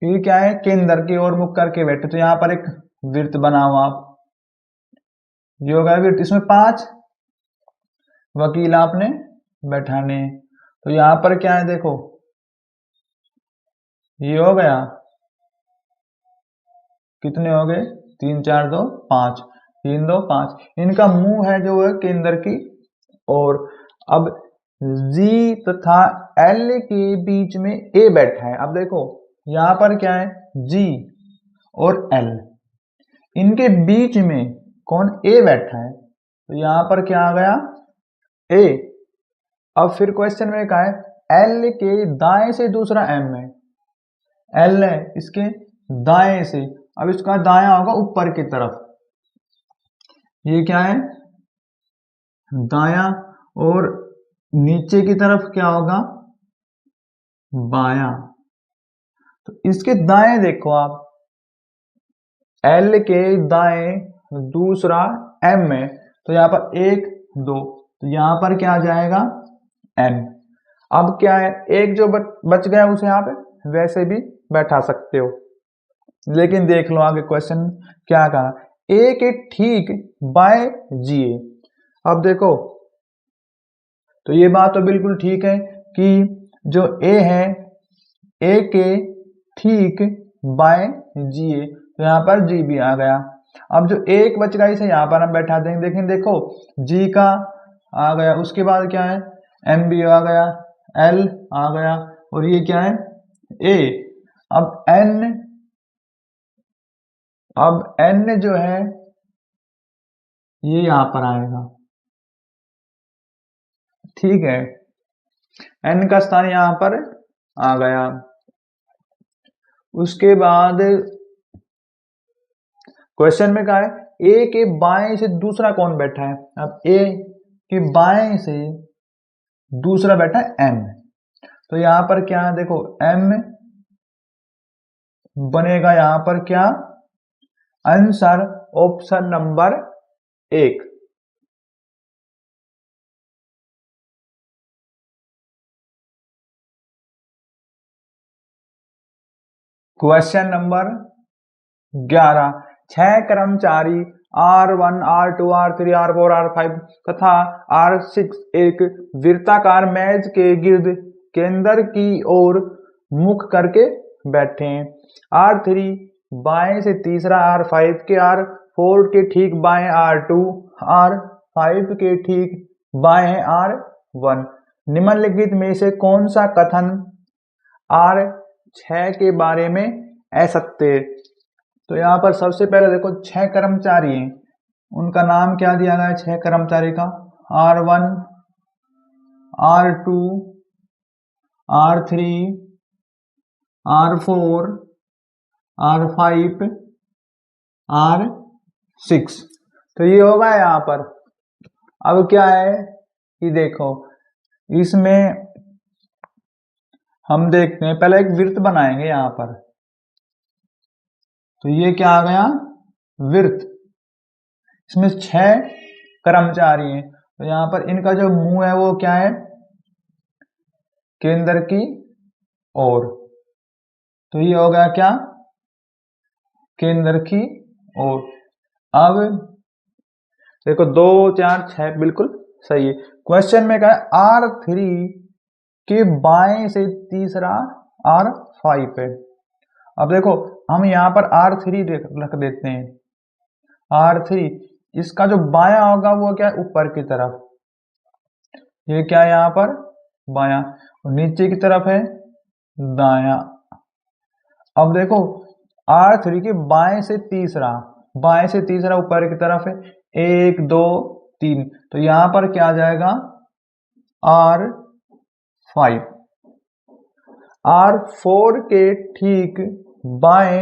ये क्या है? केंद्र की ओर मुख करके बैठे, तो यहां पर एक वृत्त बना हुआ, आप ये होगा वृत्त। इसमें 5 वकील आपने बैठाने हैं, तो यहां पर क्या है? देखो ये हो गया, कितने हो गए? 3 4 2 5, 3 2 5। इनका मुंह है जो है केंद्र की ओर। अब जी तथा एल के बीच में ए बैठा है। अब देखो यहां पर क्या है? जी और एल, इनके बीच में कौन? ए बैठा है, तो यहां पर क्या आ गया? ए। अब फिर क्वेश्चन में कहा है एल के दाएं से दूसरा एम है, एल है इसके दाएं से, अब इसका दायां होगा ऊपर की तरफ, ये क्या है? दायां, और नीचे की तरफ क्या होगा? बायां। तो इसके दाएं देखो आप, एल के दाएं दूसरा एम है, तो यहां पर 1 2, तो यहां पर क्या आ जाएगा? एन। अब क्या है? एक जो बच गया उसे आप वैसे भी बैठा सकते हो, लेकिन देख लो आगे क्वेश्चन क्या कहा, ए के ठीक बाय जी। अब देखो, तो ये बात तो बिल्कुल ठीक है कि जो ए है, ए के ठीक बाय जी ए, तो यहाँ पर जी भी आ गया। अब जो एक बच गया इसे यहाँ पर हम बैठा देंगे। देखें, देखो जी का आ गया, उसके बाद क्या है? एम भी आ गया, एल आ गया, और ये क्या है? ए। अब एन जो है ये यहां पर आएगा, ठीक है, एन का स्थान यहां पर आ गया। उसके बाद क्वेश्चन में कहा है ए के बाएं से दूसरा कौन बैठा है? अब ए के बाएं से दूसरा बैठा है एम, तो यहां पर क्या है? देखो एम बनेगा यहां पर क्या? Answer option number 1। Question number 11, 6 कर्मचारी R1 R2 R3 R4 R5 तथा R6 एक वृत्ताकार मेज के गिर्द केंद्र की ओर मुख करके बैठे हैं। R3 बाएं से तीसरा, R5 के R4 के ठीक बाएं R2, R5 के ठीक बाएं R1। निम्नलिखित में से कौन सा कथन R6 के बारे में असत्य है? तो यहाँ पर सबसे पहले देखो 6 कर्मचारी हैं, उनका नाम क्या दिया गया है 6 कर्मचारी का? R1, R2, R3, R4, R5, R6। तो ये होगा यहाँ पर। अब क्या है कि देखो इसमें हम देखते हैं, पहले एक वृत्त बनाएंगे यहाँ पर। तो ये क्या आ गया? वृत्त। इसमें 6 कर्मचारी हैं, तो यहाँ पर इनका जो मुंह है वो क्या है? केंद्र की ओर। तो ये हो गया क्या? केंद्र की ओर। अब देखो 2, 4, 6 बिल्कुल सही है। क्वेश्चन में क्या है? R3 के बाएं से तीसरा R5 है। अब देखो हम यहाँ पर R3 रख देते हैं। R3 इसका जो बायां होगा वो क्या है? ऊपर की तरफ। ये क्या है यहाँ पर? बायां। और नीचे की तरफ है दायां। अब देखो R3 के बाएं से तीसरा ऊपर की तरफ है, 1, 2, 3। तो यहाँ पर क्या आ जाएगा? R5। R4 के ठीक बाएं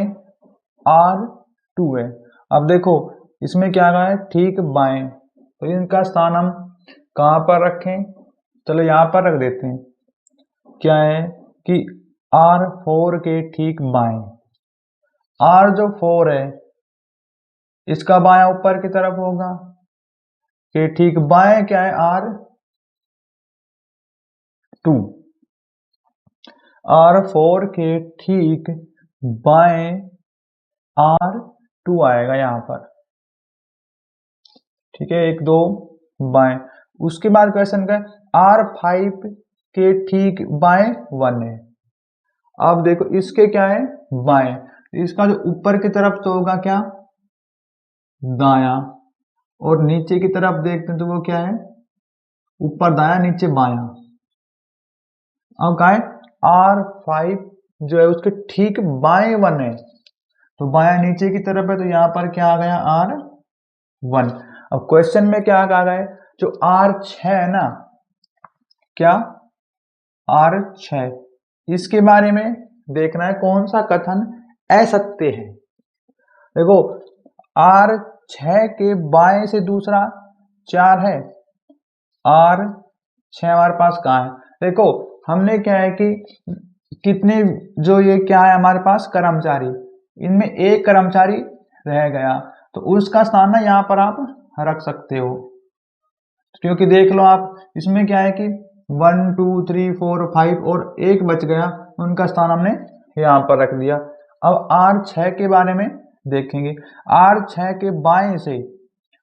R2 है। अब देखो इसमें क्या आ है? ठीक बाएं। तो इनका स्थान हम कहाँ पर रखें? चलो यहाँ पर रख देते हैं। क्या है कि R4 के ठीक बाएं, R जो 4 है इसका बायां ऊपर की तरफ होगा, के ठीक बाएं क्या है? R2। R4 के ठीक बाएं R2 आएगा यहाँ पर। ठीक है, 1, 2 बाएं। उसके बाद क्वेश्चन का R5 के ठीक बाएं 1 है। अब देखो इसके क्या है? बाएं। इसका जो ऊपर की तरफ तो होगा क्या? दाया। और नीचे की तरफ देखते हैं तो वो क्या है? ऊपर दाया नीचे बाया। अब क्या है? R5 जो है उसके ठीक बाएं 1 है, तो बाया नीचे की तरफ है, तो यहाँ पर क्या आ गया? R1। अब क्वेश्चन में क्या आ गया है? जो R6 है ना, क्या? R6 इसके बारे में देखना है कौन सा कथन असत्य है। देखो R6 के बाएं से दूसरा 4 है, R6 हमारे पास कहाँ है? देखो हमने क्या है कि कितने जो ये क्या है हमारे पास कर्मचारी, इनमें एक कर्मचारी रह गया, तो उसका स्थान ना यहाँ पर आप रख सकते हो। क्योंकि देख लो आप इसमें क्या है कि 1, 2, 3, 4, 5 और एक बच गया, उनका स्थान हमने यहाँ पर रख दिया। अब R6 के बारे में देखेंगे। R6 के बाएं से,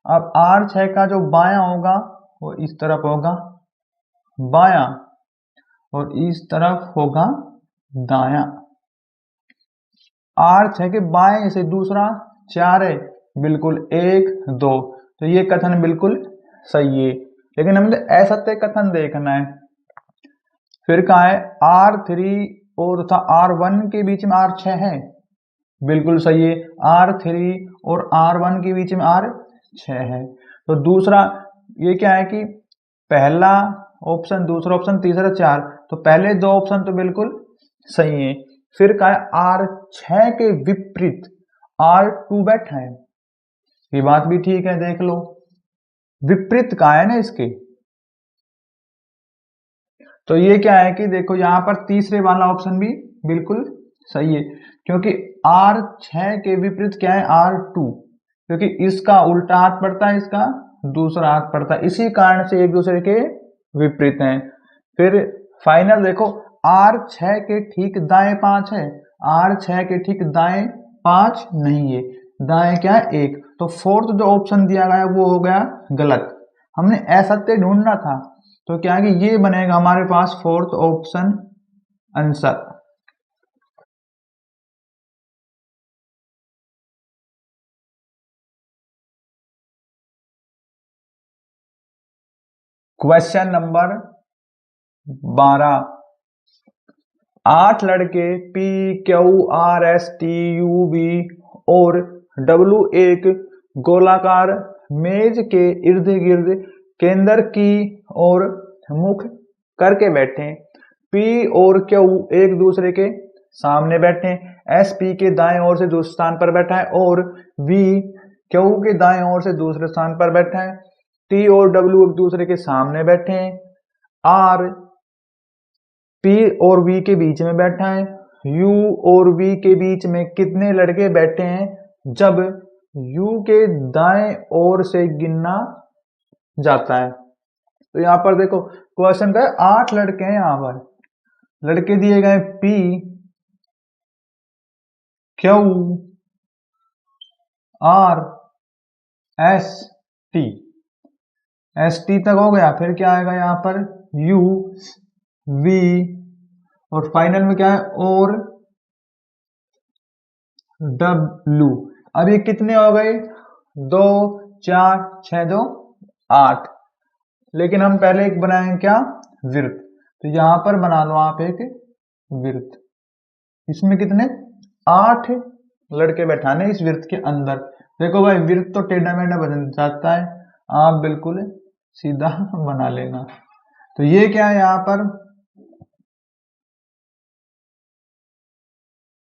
अब R6 का जो बायां होगा वो इस तरफ होगा बायां, और इस तरफ होगा दायां। R6 के बाएं से दूसरा 4 है, बिल्कुल 1, 2। तो ये कथन बिल्कुल सही है, लेकिन हमें असत्य कथन देखना है। फिर कहा है R3 और तथा R1 के बीच में R6 है, बिल्कुल सही है। R3 और R1 के बीच में R6 है। तो दूसरा ये क्या है कि पहला ऑप्शन, दूसरा ऑप्शन, तीसरा 4, तो पहले 2 ऑप्शन तो बिल्कुल सही है। फिर कहा है R6 के विपरीत R2 बैठा है, ये बात भी ठीक है। देख लो विपरीत कहा है ना इसके, तो ये क्या है कि देखो यहाँ पर तीसरे वाला ऑप्शन भी बिल्कुल सही है, क्योंकि R6 के विपरीत क्या है? R2, क्योंकि इसका उल्टा हाथ पड़ता है, इसका दूसरा हाथ पड़ता है, इसी कारण से एक दूसरे के विपरीत हैं। फिर फाइनल देखो R6 के ठीक दाएं 5 है, R6 के ठीक दाएं 5 नहीं है, दाएं क्या है? 1। तो फोर्थ जो ऑप्शन दिया गया वो हो गया गलत, हमने असत्य ढूंढना था। तो क्या है कि ये बनेगा हमारे पास fourth option answer. Question number 12, 8 लड़के P Q R S T U V और W एक गोलाकार मेज के इर्द गिर्द केंद्र की ओर मुख करके बैठे। P और Q एक दूसरे के सामने बैठे। S P के दाएं ओर से दूसरे स्थान पर बैठा है और V Q के दाएं ओर से दूसरे स्थान पर बैठा है। T और W एक दूसरे के सामने बैठे हैं। R P और V के बीच में बैठा है। U और V के बीच में कितने लड़के बैठे हैं जब U के दाएं ओर से गिनना जाता है। तो यहाँ पर देखो क्वेश्चन का 8 लड़के हैं। यहाँ पर लड़के दिए गए P Q R S T, S T तक हो गया। फिर क्या आएगा यहाँ पर U V और फाइनल में क्या है और W। अब ये कितने हो गए 2 4 6 2 8। लेकिन हम पहले एक बनाएंगे क्या वृत्त। तो यहां पर बना लो आप एक वृत्त। इसमें कितने 8 लड़के बैठाने इस वृत्त के अंदर। देखो भाई वृत्त तो टेढ़ा मेढ़ा बन जाता है, आप बिल्कुल सीधा बना लेना। तो ये क्या है यहाँ पर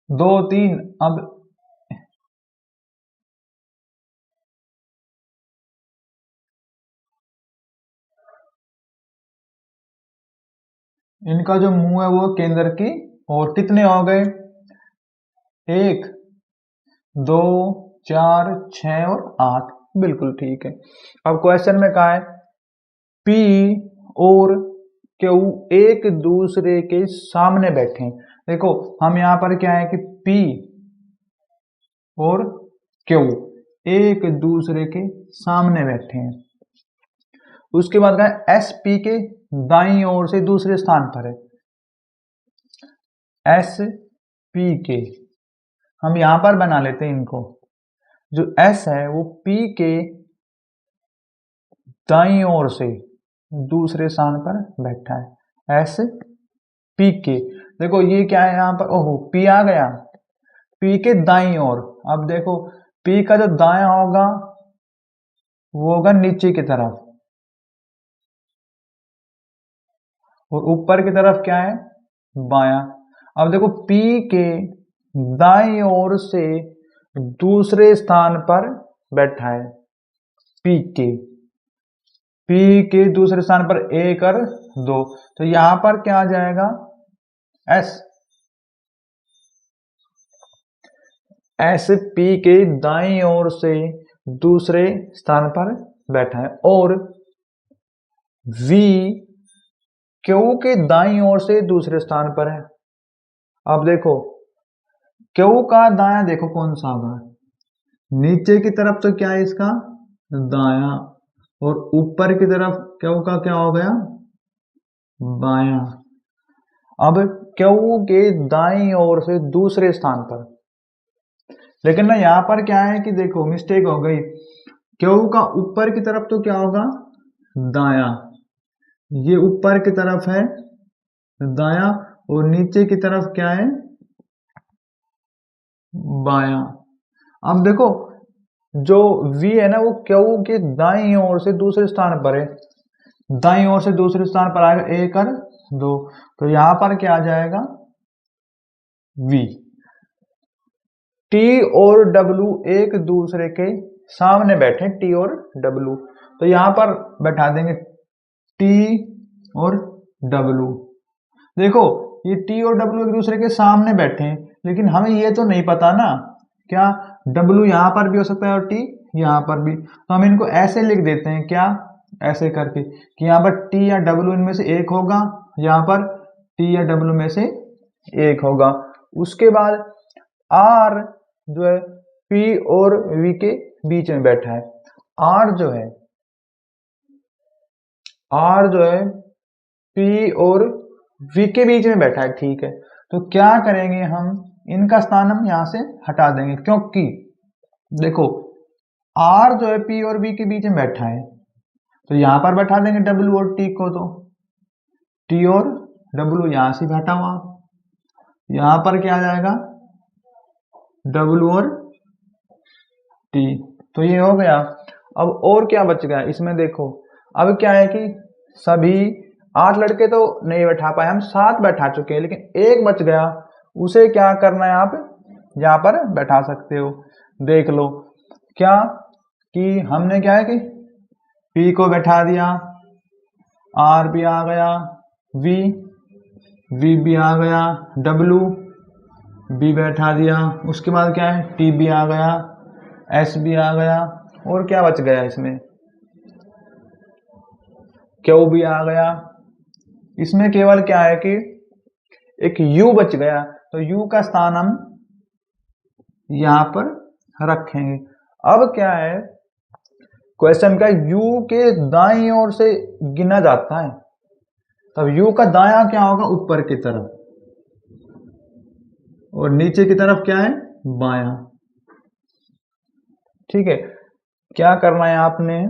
2 3। अब इनका जो मुंह है वो केंद्र की और कितने हो गए 1 2 4 6 और 8। बिल्कुल ठीक है। अब क्वेश्चन में कहा है P और Q एक दूसरे के सामने बैठे। देखो हम यहाँ पर क्या है कि P और Q एक दूसरे के सामने बैठे हैं। उसके बाद कहा है S P के दाईं ओर से दूसरे स्थान पर है। S P के हम यहां पर बना लेते हैं इनको। जो S है वो P के दाईं ओर से दूसरे स्थान पर बैठा है। S P के देखो ये क्या है यहाँ पर ओहो P आ गया P के दाईं ओर। अब देखो P का जो दायां होगा वो होगा नीचे की तरफ और ऊपर की तरफ क्या है बायां। अब देखो P के दाईं ओर से दूसरे स्थान पर बैठा है P के दूसरे स्थान पर 1 और 2। तो यहां पर क्या आ जाएगा S P के दाईं ओर से दूसरे स्थान पर बैठा है और V Q के दाईं ओर से दूसरे स्थान पर है। अब देखो Q का दायां देखो कौन सा होगा नीचे की तरफ तो क्या है इसका दायां और ऊपर की तरफ Q का क्या हो गया बायां। अब Q के दाईं ओर से दूसरे स्थान पर। लेकिन ना यहां पर क्या है कि देखो मिस्टेक हो गई Q का ऊपर की तरफ तो क्या होगा दायां, ये ऊपर की तरफ है दायां और नीचे की तरफ क्या है बायां। अब देखो जो V है ना वो Q के दाईं ओर से दूसरे स्थान पर है। दाईं ओर से दूसरे स्थान पर आएगा 1 और 2। तो यहां पर क्या आ जाएगा V। T और W एक दूसरे के सामने बैठे T और W। तो यहां पर बैठा देंगे T और W। देखो ये T और W एक दूसरे के सामने बैठे हैं लेकिन हमें ये तो नहीं पता ना क्या W यहां पर भी हो सकता है और T यहां पर भी। तो हम इनको ऐसे लिख देते हैं क्या ऐसे करके कि यहाँ पर T या W इनमें से एक होगा, यहाँ पर T या W में से एक होगा। उसके बाद R जो है P और V के बीच में बैठा है। R जो है P और V के बीच में बैठा है ठीक है। तो क्या करेंगे हम इनका स्थान हम यहां से हटा देंगे क्योंकि देखो R जो है P और V के बीच में बैठा है तो यहां पर बैठा देंगे W और T को। तो टी और डब्लू यहां से घटा हुआ, यहां पर क्या आ जाएगा डब्लू और टी। तो ये हो गया। अब और क्या बच गया इसमें देखो, अब क्या है कि सभी 8 लड़के तो नहीं बैठा पाए, हम 7 बैठा चुके हैं, लेकिन एक बच गया, उसे क्या करना है आप यहाँ पर बैठा सकते हो। देख लो क्या कि हमने क्या है कि पी को बैठा दिया, आर भी आ गया, वी भी आ गया, डब्लू बी बैठा दिया, उसके बाद क्या है टी भी आ गया, एस भी आ गया, और क्या बच गया इसमें क्यू भी आ गया। इसमें केवल क्या है कि एक यू बच गया, तो यू का स्थान हम यहां पर रखेंगे। अब क्या है क्वेश्चन का यू के दाईं ओर से गिना जाता है, तब यू का दायां क्या होगा ऊपर की तरफ, और नीचे की तरफ क्या है बायां। ठीक है, क्या करना है आपने,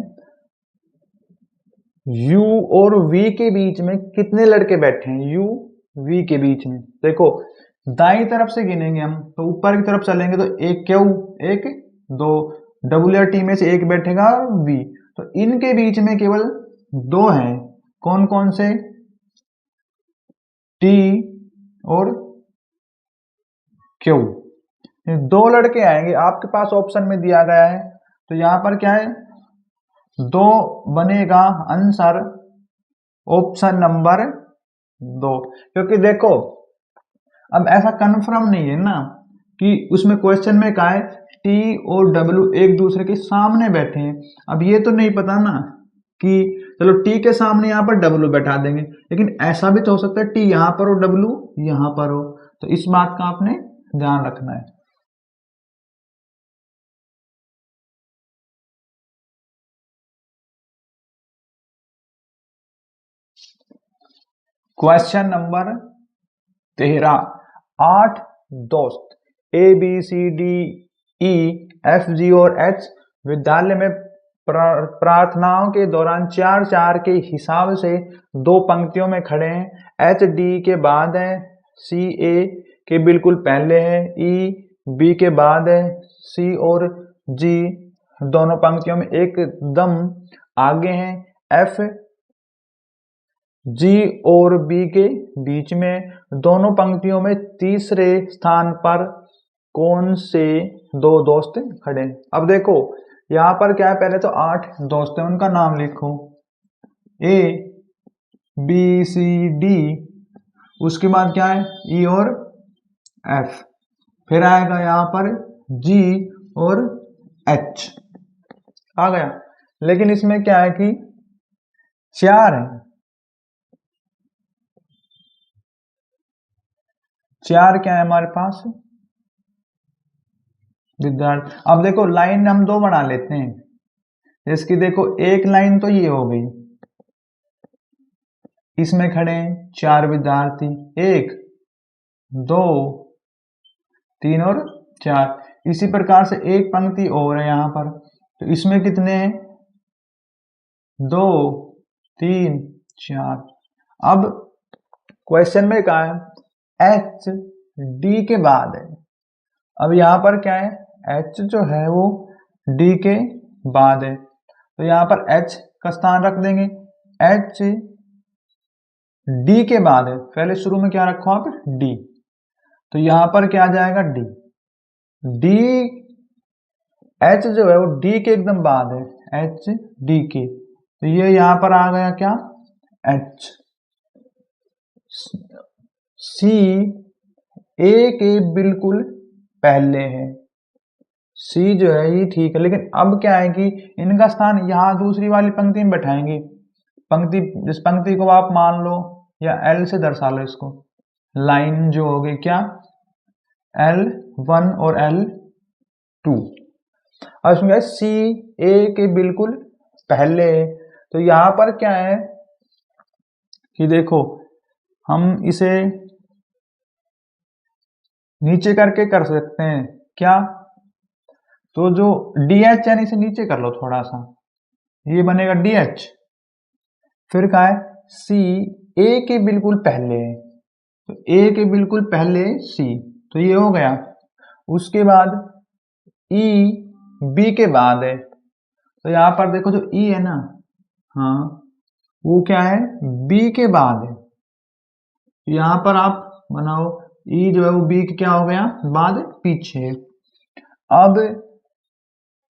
u और v के बीच में कितने लड़के बैठे हैं, u v के बीच में देखो दाईं तरफ से गिनेंगे हम, तो ऊपर की तरफ चलेंगे तो एक क्यू, एक दो, डब्ल्यू या टी में से एक बैठेगा और v, तो इनके बीच में केवल 2 हैं, कौन कौन से t और q। 2 लड़के आएंगे आपके पास ऑप्शन में दिया गया है, तो यहां पर क्या है 2 बनेगा आंसर ऑप्शन नंबर 2, क्योंकि देखो अब ऐसा कंफर्म नहीं है ना कि उसमें क्वेश्चन में क्या है टी और डब्ल्यू एक दूसरे के सामने बैठे हैं। अब ये तो नहीं पता ना कि चलो टी के सामने यहाँ पर डब्ल्यू बैठा देंगे, लेकिन ऐसा भी तो हो सकता है टी यहाँ पर हो डब्ल्यू यहाँ पर हो, तो इस बात का आपने ध्यान रखना है। क्वेश्चन नंबर 13, 8 दोस्त A B C D E F G और एच विद्यालय में प्रार्थनाओं के दौरान 4-4 के हिसाब से 2 पंक्तियों में खड़े हैं। एच डी के बाद है, सी ए के बिल्कुल पहले है, ई बी के बाद है, सी और जी दोनों पंक्तियों में एकदम आगे हैं, एफ जी और बी के बीच में दोनों पंक्तियों में तीसरे स्थान पर कौन से 2 दोस्त खड़े हैं। अब देखो यहां पर क्या है, पहले तो 8 दोस्त हैं, उनका नाम लिखो ए बी सी डी, उसके बाद क्या है ई और एफ, फिर आएगा यहां पर जी और एच आ गया। लेकिन इसमें क्या है कि 4 है, 4 क्या है हमारे पास विद्यार्थी। अब देखो लाइन हम 2 बना लेते हैं, इसकी देखो एक लाइन तो ये हो गई, इसमें खड़े हैं 4 विद्यार्थी, 1 2 3 और 4। इसी प्रकार से एक पंक्ति और है यहां पर, तो इसमें कितने हैं 2 3 4। अब क्वेश्चन में क्या है एच डी के बाद है, अब यहां पर क्या है एच जो है वो डी के बाद है, तो यहां पर एच का स्थान रख देंगे, एच डी के बाद है, पहले शुरू में क्या रखो आप डी, तो यहां पर क्या आ जाएगा डी, डी एच जो है वो डी के एकदम बाद है, एच डी के, तो ये यहां पर आ गया क्या एच। सी ए के बिल्कुल पहले है, सी जो है ये ठीक है, लेकिन अब क्या है कि इनका स्थान यहां दूसरी वाली पंक्ति में बैठाएंगे, पंक्ति जिस पंक्ति को आप मान लो या एल से दर्शा लो इसको, लाइन जो होगी क्या L1 और L2। अब इसमें सी ए के बिल्कुल पहले, तो यहां पर क्या है कि देखो हम इसे नीचे करके कर सकते हैं क्या, तो जो DH यानी इसे नीचे कर लो थोड़ा सा, ये बनेगा DH, फिर क्या है सी ए के बिल्कुल पहले है, तो ए के बिल्कुल पहले सी, तो ये हो गया। उसके बाद ई बी के बाद है, तो यहाँ पर देखो जो ई है ना, हाँ वो क्या है, बी के बाद है। यहाँ पर आप बनाओ ई जो है वो बी के क्या हो गया, बाद पीछे। अब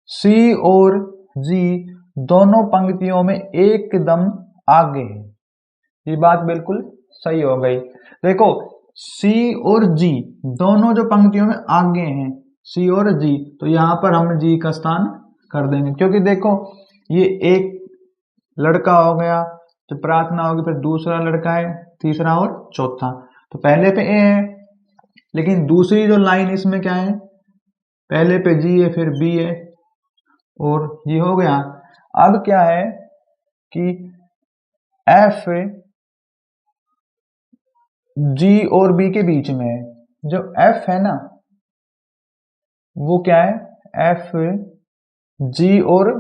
सी और जी दोनों पंक्तियों में एकदम आगे है, ये बात बिल्कुल सही हो गई। देखो सी और जी दोनों जो पंक्तियों में आगे हैं, सी और जी, तो यहाँ पर हम जी का स्थान कर देंगे, क्योंकि देखो ये एक लड़का हो गया तो प्रार्थना होगी, फिर दूसरा लड़का है, तीसरा और चौथा, तो पहले पे ए है, लेकिन दूसरी जो लाइन इसमें क्या है, पहले पे जी है फिर बी है, और ये हो गया। अब क्या है कि एफ जी और बी के बीच में है, जो एफ है ना वो क्या है, एफ जी और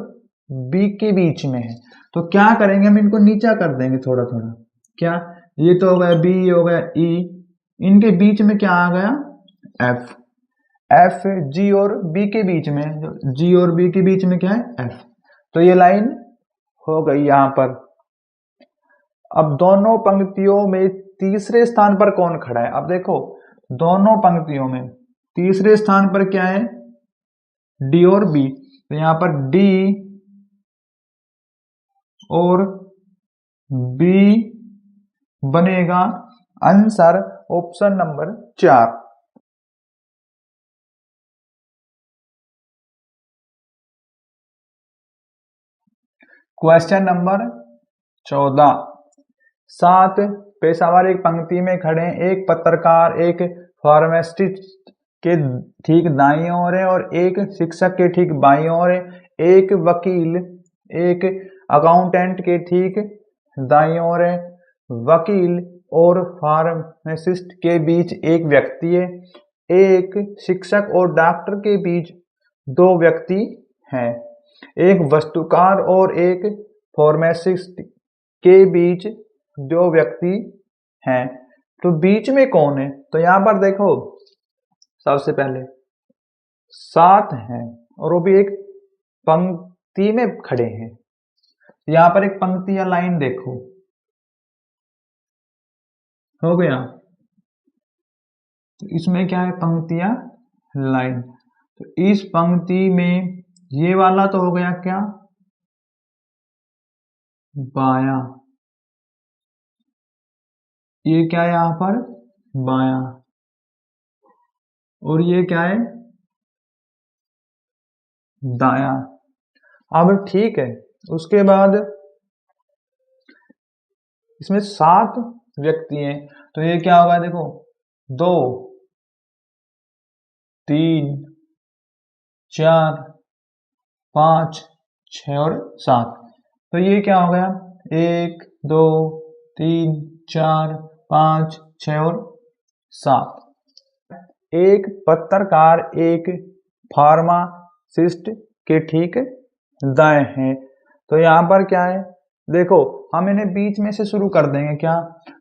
बी के बीच में है, तो क्या करेंगे हम इनको नीचा कर देंगे थोड़ा थोड़ा। क्या, ये तो हो गया बी, ये हो गया ई, इनके बीच में क्या आ गया, एफ। एफ जी और बी के बीच में, जी और बी के बीच में क्या है, एफ, तो ये लाइन हो गई यहाँ पर। अब दोनों पंक्तियों में तीसरे स्थान पर कौन खड़ा है, अब देखो दोनों पंक्तियों में तीसरे स्थान पर क्या है, डी और बी, तो यहाँ पर डी और बी बनेगा answer option number 4। Question number 14, 7 पेशेवर एक पंक्ति में खड़े हैं, एक पत्रकार एक फार्मासिस्ट के ठीक दाईं ओर है और एक शिक्षक के ठीक बाईं ओर है, एक वकील एक अकाउंटेंट के ठीक दाईं ओर है, वकील और फार्मासिस्ट के बीच एक व्यक्ति है, एक शिक्षक और डॉक्टर के बीच 2 व्यक्ति हैं, एक वस्तुकार और एक फार्मासिस्ट के बीच 2 व्यक्ति हैं, तो बीच में कौन है, तो यहाँ पर देखो सबसे पहले 7 हैं और वो भी एक पंक्ति में खड़े हैं, यहाँ पर एक पंक्ति या लाइन देखो, हो गया, तो इसमें क्या है, पंक्ति या लाइन, तो इस पंक्ति में ये वाला तो हो गया क्या, बाया, ये क्या है यहाँ पर, बाया, और ये क्या है, दाया। अब ठीक है, उसके बाद इसमें 7 व्यक्ति हैं, तो ये क्या होगा, देखो 2 3 4 5 6 और 7, तो ये क्या हो गया, 1 2 3 4 5 6 और 7। एक पत्रकार एक फार्मासिस्ट के ठीक दाएं हैं, तो यहाँ पर क्या है, देखो हम इन्हें बीच में से शुरू कर देंगे, क्या,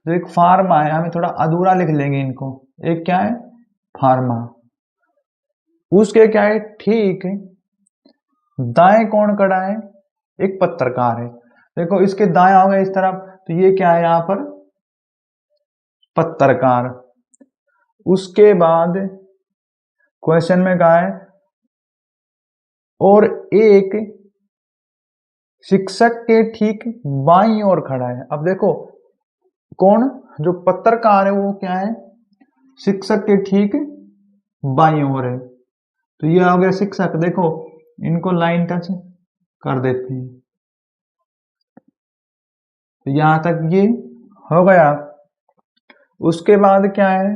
जो एक फार्मा है हमें थोड़ा अधूरा लिख लेंगे इनको, एक क्या है, फार्मा, उसके क्या है, ठीक दाएं कौन खड़ा है, एक पत्रकार है, देखो इसके दाएं हो गए इस तरफ, तो ये क्या है यहाँ पर, पत्रकार। उसके बाद क्वेश्चन में कहा है और एक शिक्षक के ठीक बाईं ओर खड़ा है, अब देखो कौन, जो पत्रकार है वो क्या है, शिक्षक के ठीक बाईं ओर है, तो ये हो गया शिक्षक, देखो इनको लाइन टच कर देते हैं, तो यहां तक ये हो गया। उसके बाद क्या है,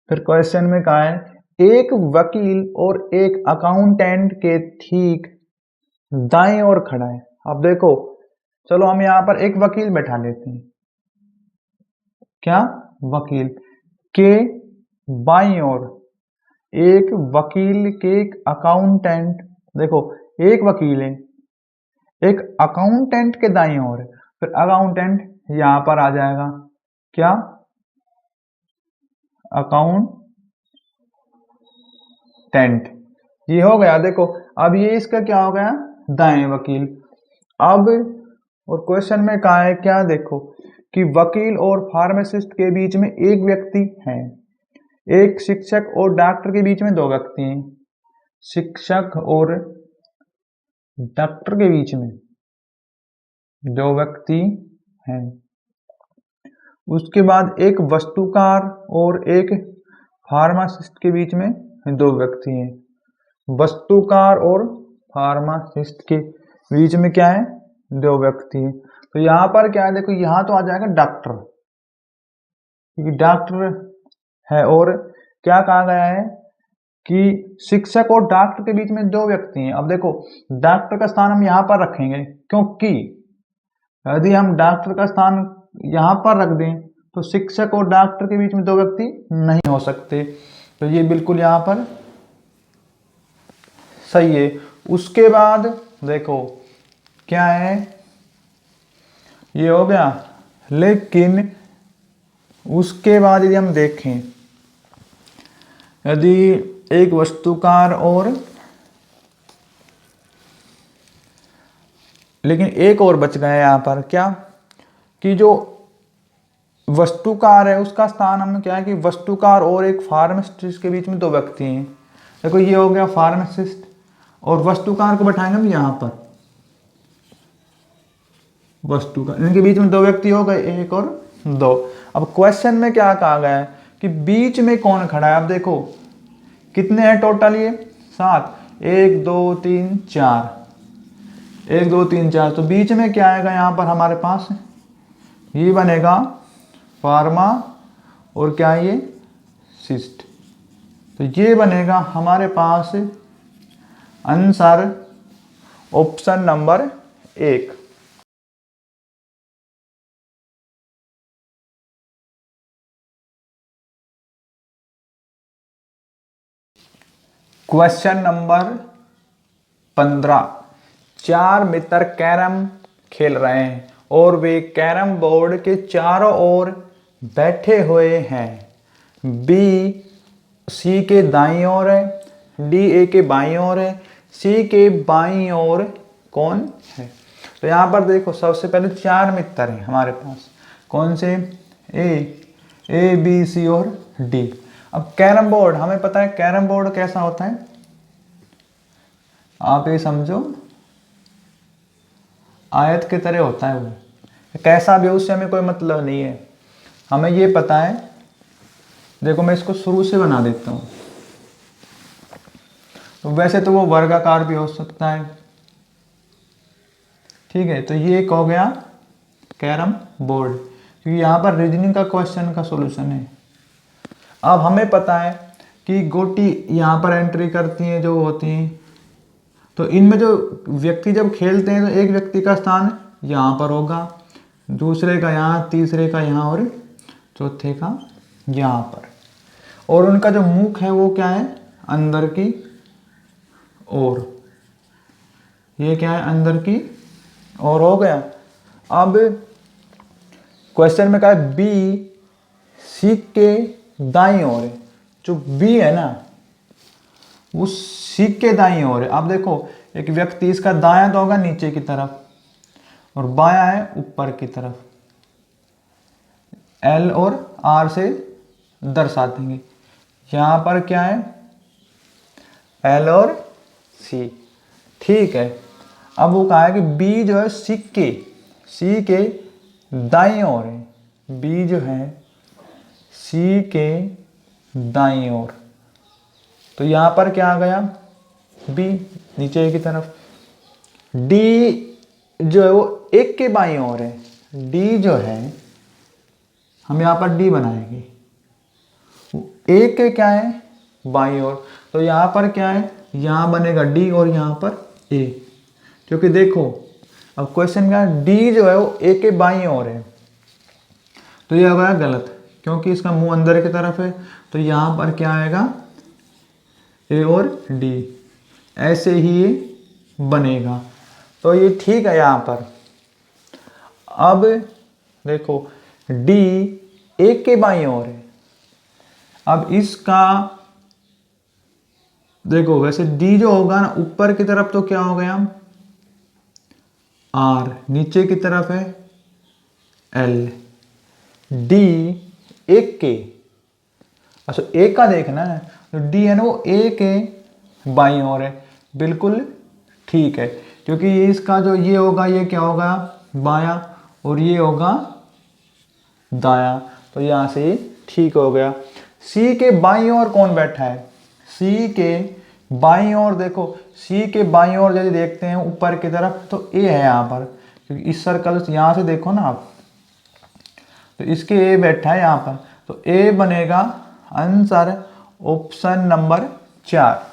फिर क्वेश्चन में कहा है एक वकील और एक अकाउंटेंट के ठीक दाएं ओर खड़ा है, अब देखो चलो हम यहां पर एक वकील बैठा लेते हैं, क्या, वकील के बाईं ओर एक वकील के एक अकाउंटेंट, देखो एक वकील है एक अकाउंटेंट के दाईं ओर है, फिर अकाउंटेंट यहां पर आ जाएगा, क्या, अकाउंटेंट। ये हो गया। देखो अब ये इसका क्या हो गया, दाएं वकील। अब और क्वेश्चन में कहा है क्या, देखो कि वकील और फार्मासिस्ट के बीच में एक व्यक्ति है, एक शिक्षक और डॉक्टर के बीच में दो व्यक्ति हैं, शिक्षक और डॉक्टर के बीच में दो व्यक्ति हैं। उसके बाद एक वस्तुकार और एक फार्मासिस्ट के बीच में दो व्यक्ति हैं। वस्तुकार और फार्मासिस्ट के बीच में क्या है, दो व्यक्ति हैं। तो यहाँ पर क्या है, देखो यहाँ तो आ जाएगा डॉक्टर, क्योंकि डॉक्टर है। और क्या कहा गया है कि शिक्षक और डॉक्टर के बीच में दो व्यक्ति हैं। अब देखो डॉक्टर का स्थान हम यहाँ पर रखेंगे, क्योंकि यदि हम डॉक्टर का स्थान यहाँ पर रख दें तो शिक्षक और डॉक्टर के बीच में दो व्यक्ति नहीं हो सकते। तो ये बिल्कुल यहाँ पर सही है। उसके बाद देखो क्या है, ये हो गया। लेकिन उसके बाद यदि हम देखें, यदि एक वस्तुकार और, लेकिन एक और बच गया यहाँ पर, क्या, कि जो वस्तुकार है उसका स्थान हम क्या है कि वस्तुकार और एक फार्मासिस्ट के बीच में दो व्यक्ति हैं। देखो ये हो गया फार्मासिस्ट, और वस्तुकार को बैठाएंगे हम यहाँ पर, वस्तुकार, इनके बीच में दो व्यक्ति हो गए, एक और दो। अब क्वेश्चन में क्या कहा गया है कि बीच में कौन खड़ा है। अब देखो कितने हैं टोटल, ये 7, 1 2 3 4, 1 2 3 4। तो बीच में क्या आएगा यहाँ पर हमारे पास, ये बनेगा फार्मा और क्या ये सिस्ट। तो ये बनेगा हमारे पास answer option number 1। Question number 15। 4 मित्र कैरम खेल रहे हैं और वे कैरम बोर्ड के चारों ओर बैठे हुए हैं। बी सी के दाईं ओर है, डी ए के बाईं ओर है, सी के बाईं ओर कौन है। तो यहाँ पर देखो सबसे पहले 4 मित्र हैं हमारे पास, कौन से, ए बी सी और डी। अब कैरम बोर्ड हमें पता है, कैरम बोर्ड कैसा होता है, आप ये समझो आयत की तरह होता है। वो कैसा भी उससे हमें कोई मतलब नहीं है, हमें ये पता है। देखो मैं इसको शुरू से बना देता हूँ। तो वैसे तो वो वर्गाकार भी हो सकता है, ठीक है। तो ये एक हो गया कैरम बोर्ड, क्योंकि यहाँ पर रीजनिंग का क्वेश्चन का सॉल्यूशन है। अब हमें पता है कि गोटी यहाँ पर एंट्री करती हैं जो होती हैं, तो इनमें जो व्यक्ति जब खेलते हैं तो एक व्यक्ति का स्थान यहाँ पर होगा, दूसरे का यहाँ, तीसरे का यहाँ और चौथे का यहाँ पर। और उनका जो मुख है वो क्या है, अंदर की ओर। ये क्या है, अंदर की ओर हो गया। अब क्वेश्चन में कहा है बी सी के दाईं ओर है। जो बी है ना वो सी के दाईं ओर है। अब देखो एक व्यक्ति, इसका दायां तो होगा नीचे की तरफ और बायां है ऊपर की तरफ। एल और आर से दर्शा देंगे। यहां पर क्या है, एल और सी, ठीक है। अब वो कहा है कि बी जो है सी के दाईं ओर है, बी जो है सी के दाईं ओर। तो यहां पर क्या आ गया, बी नीचे की तरफ। डी जो है वो एक के बाईं ओर है, डी जो है हम यहां पर डी बनाएंगे, एक के क्या है बाईं ओर। तो यहां पर क्या है, यहां बनेगा डी और यहां पर ए, क्योंकि देखो अब क्वेश्चन क्या है, डी जो है वो ए के बाईं ओर है। तो ये होगा गलत, क्योंकि इसका मुंह अंदर की तरफ है। तो यहां पर क्या आएगा, ए और डी, ऐसे ही बनेगा। तो ये ठीक है यहाँ पर। अब देखो डी एक के बाईं ओर है। अब इसका देखो वैसे डी जो होगा ना ऊपर की तरफ तो क्या हो गया आर, नीचे की तरफ है एल। डी एक के, अच्छा एक का देखना है तो डी है ना वो ए के बाईं ओर है, बिल्कुल ठीक है, क्योंकि ये इसका जो ये होगा ये क्या होगा बायां और ये होगा दायां, तो यहाँ से ठीक हो गया। सी के बाईं ओर कौन बैठा है, सी के बाईं ओर देखो, सी के बाईं ओर यदि देखते हैं ऊपर की तरफ तो ए है यहाँ पर, क्योंकि इस सर्कल यहाँ से देखो ना आप, तो इसके ए बैठा है यहाँ पर, तो ए बनेगा आंसर ऑप्शन नंबर 4।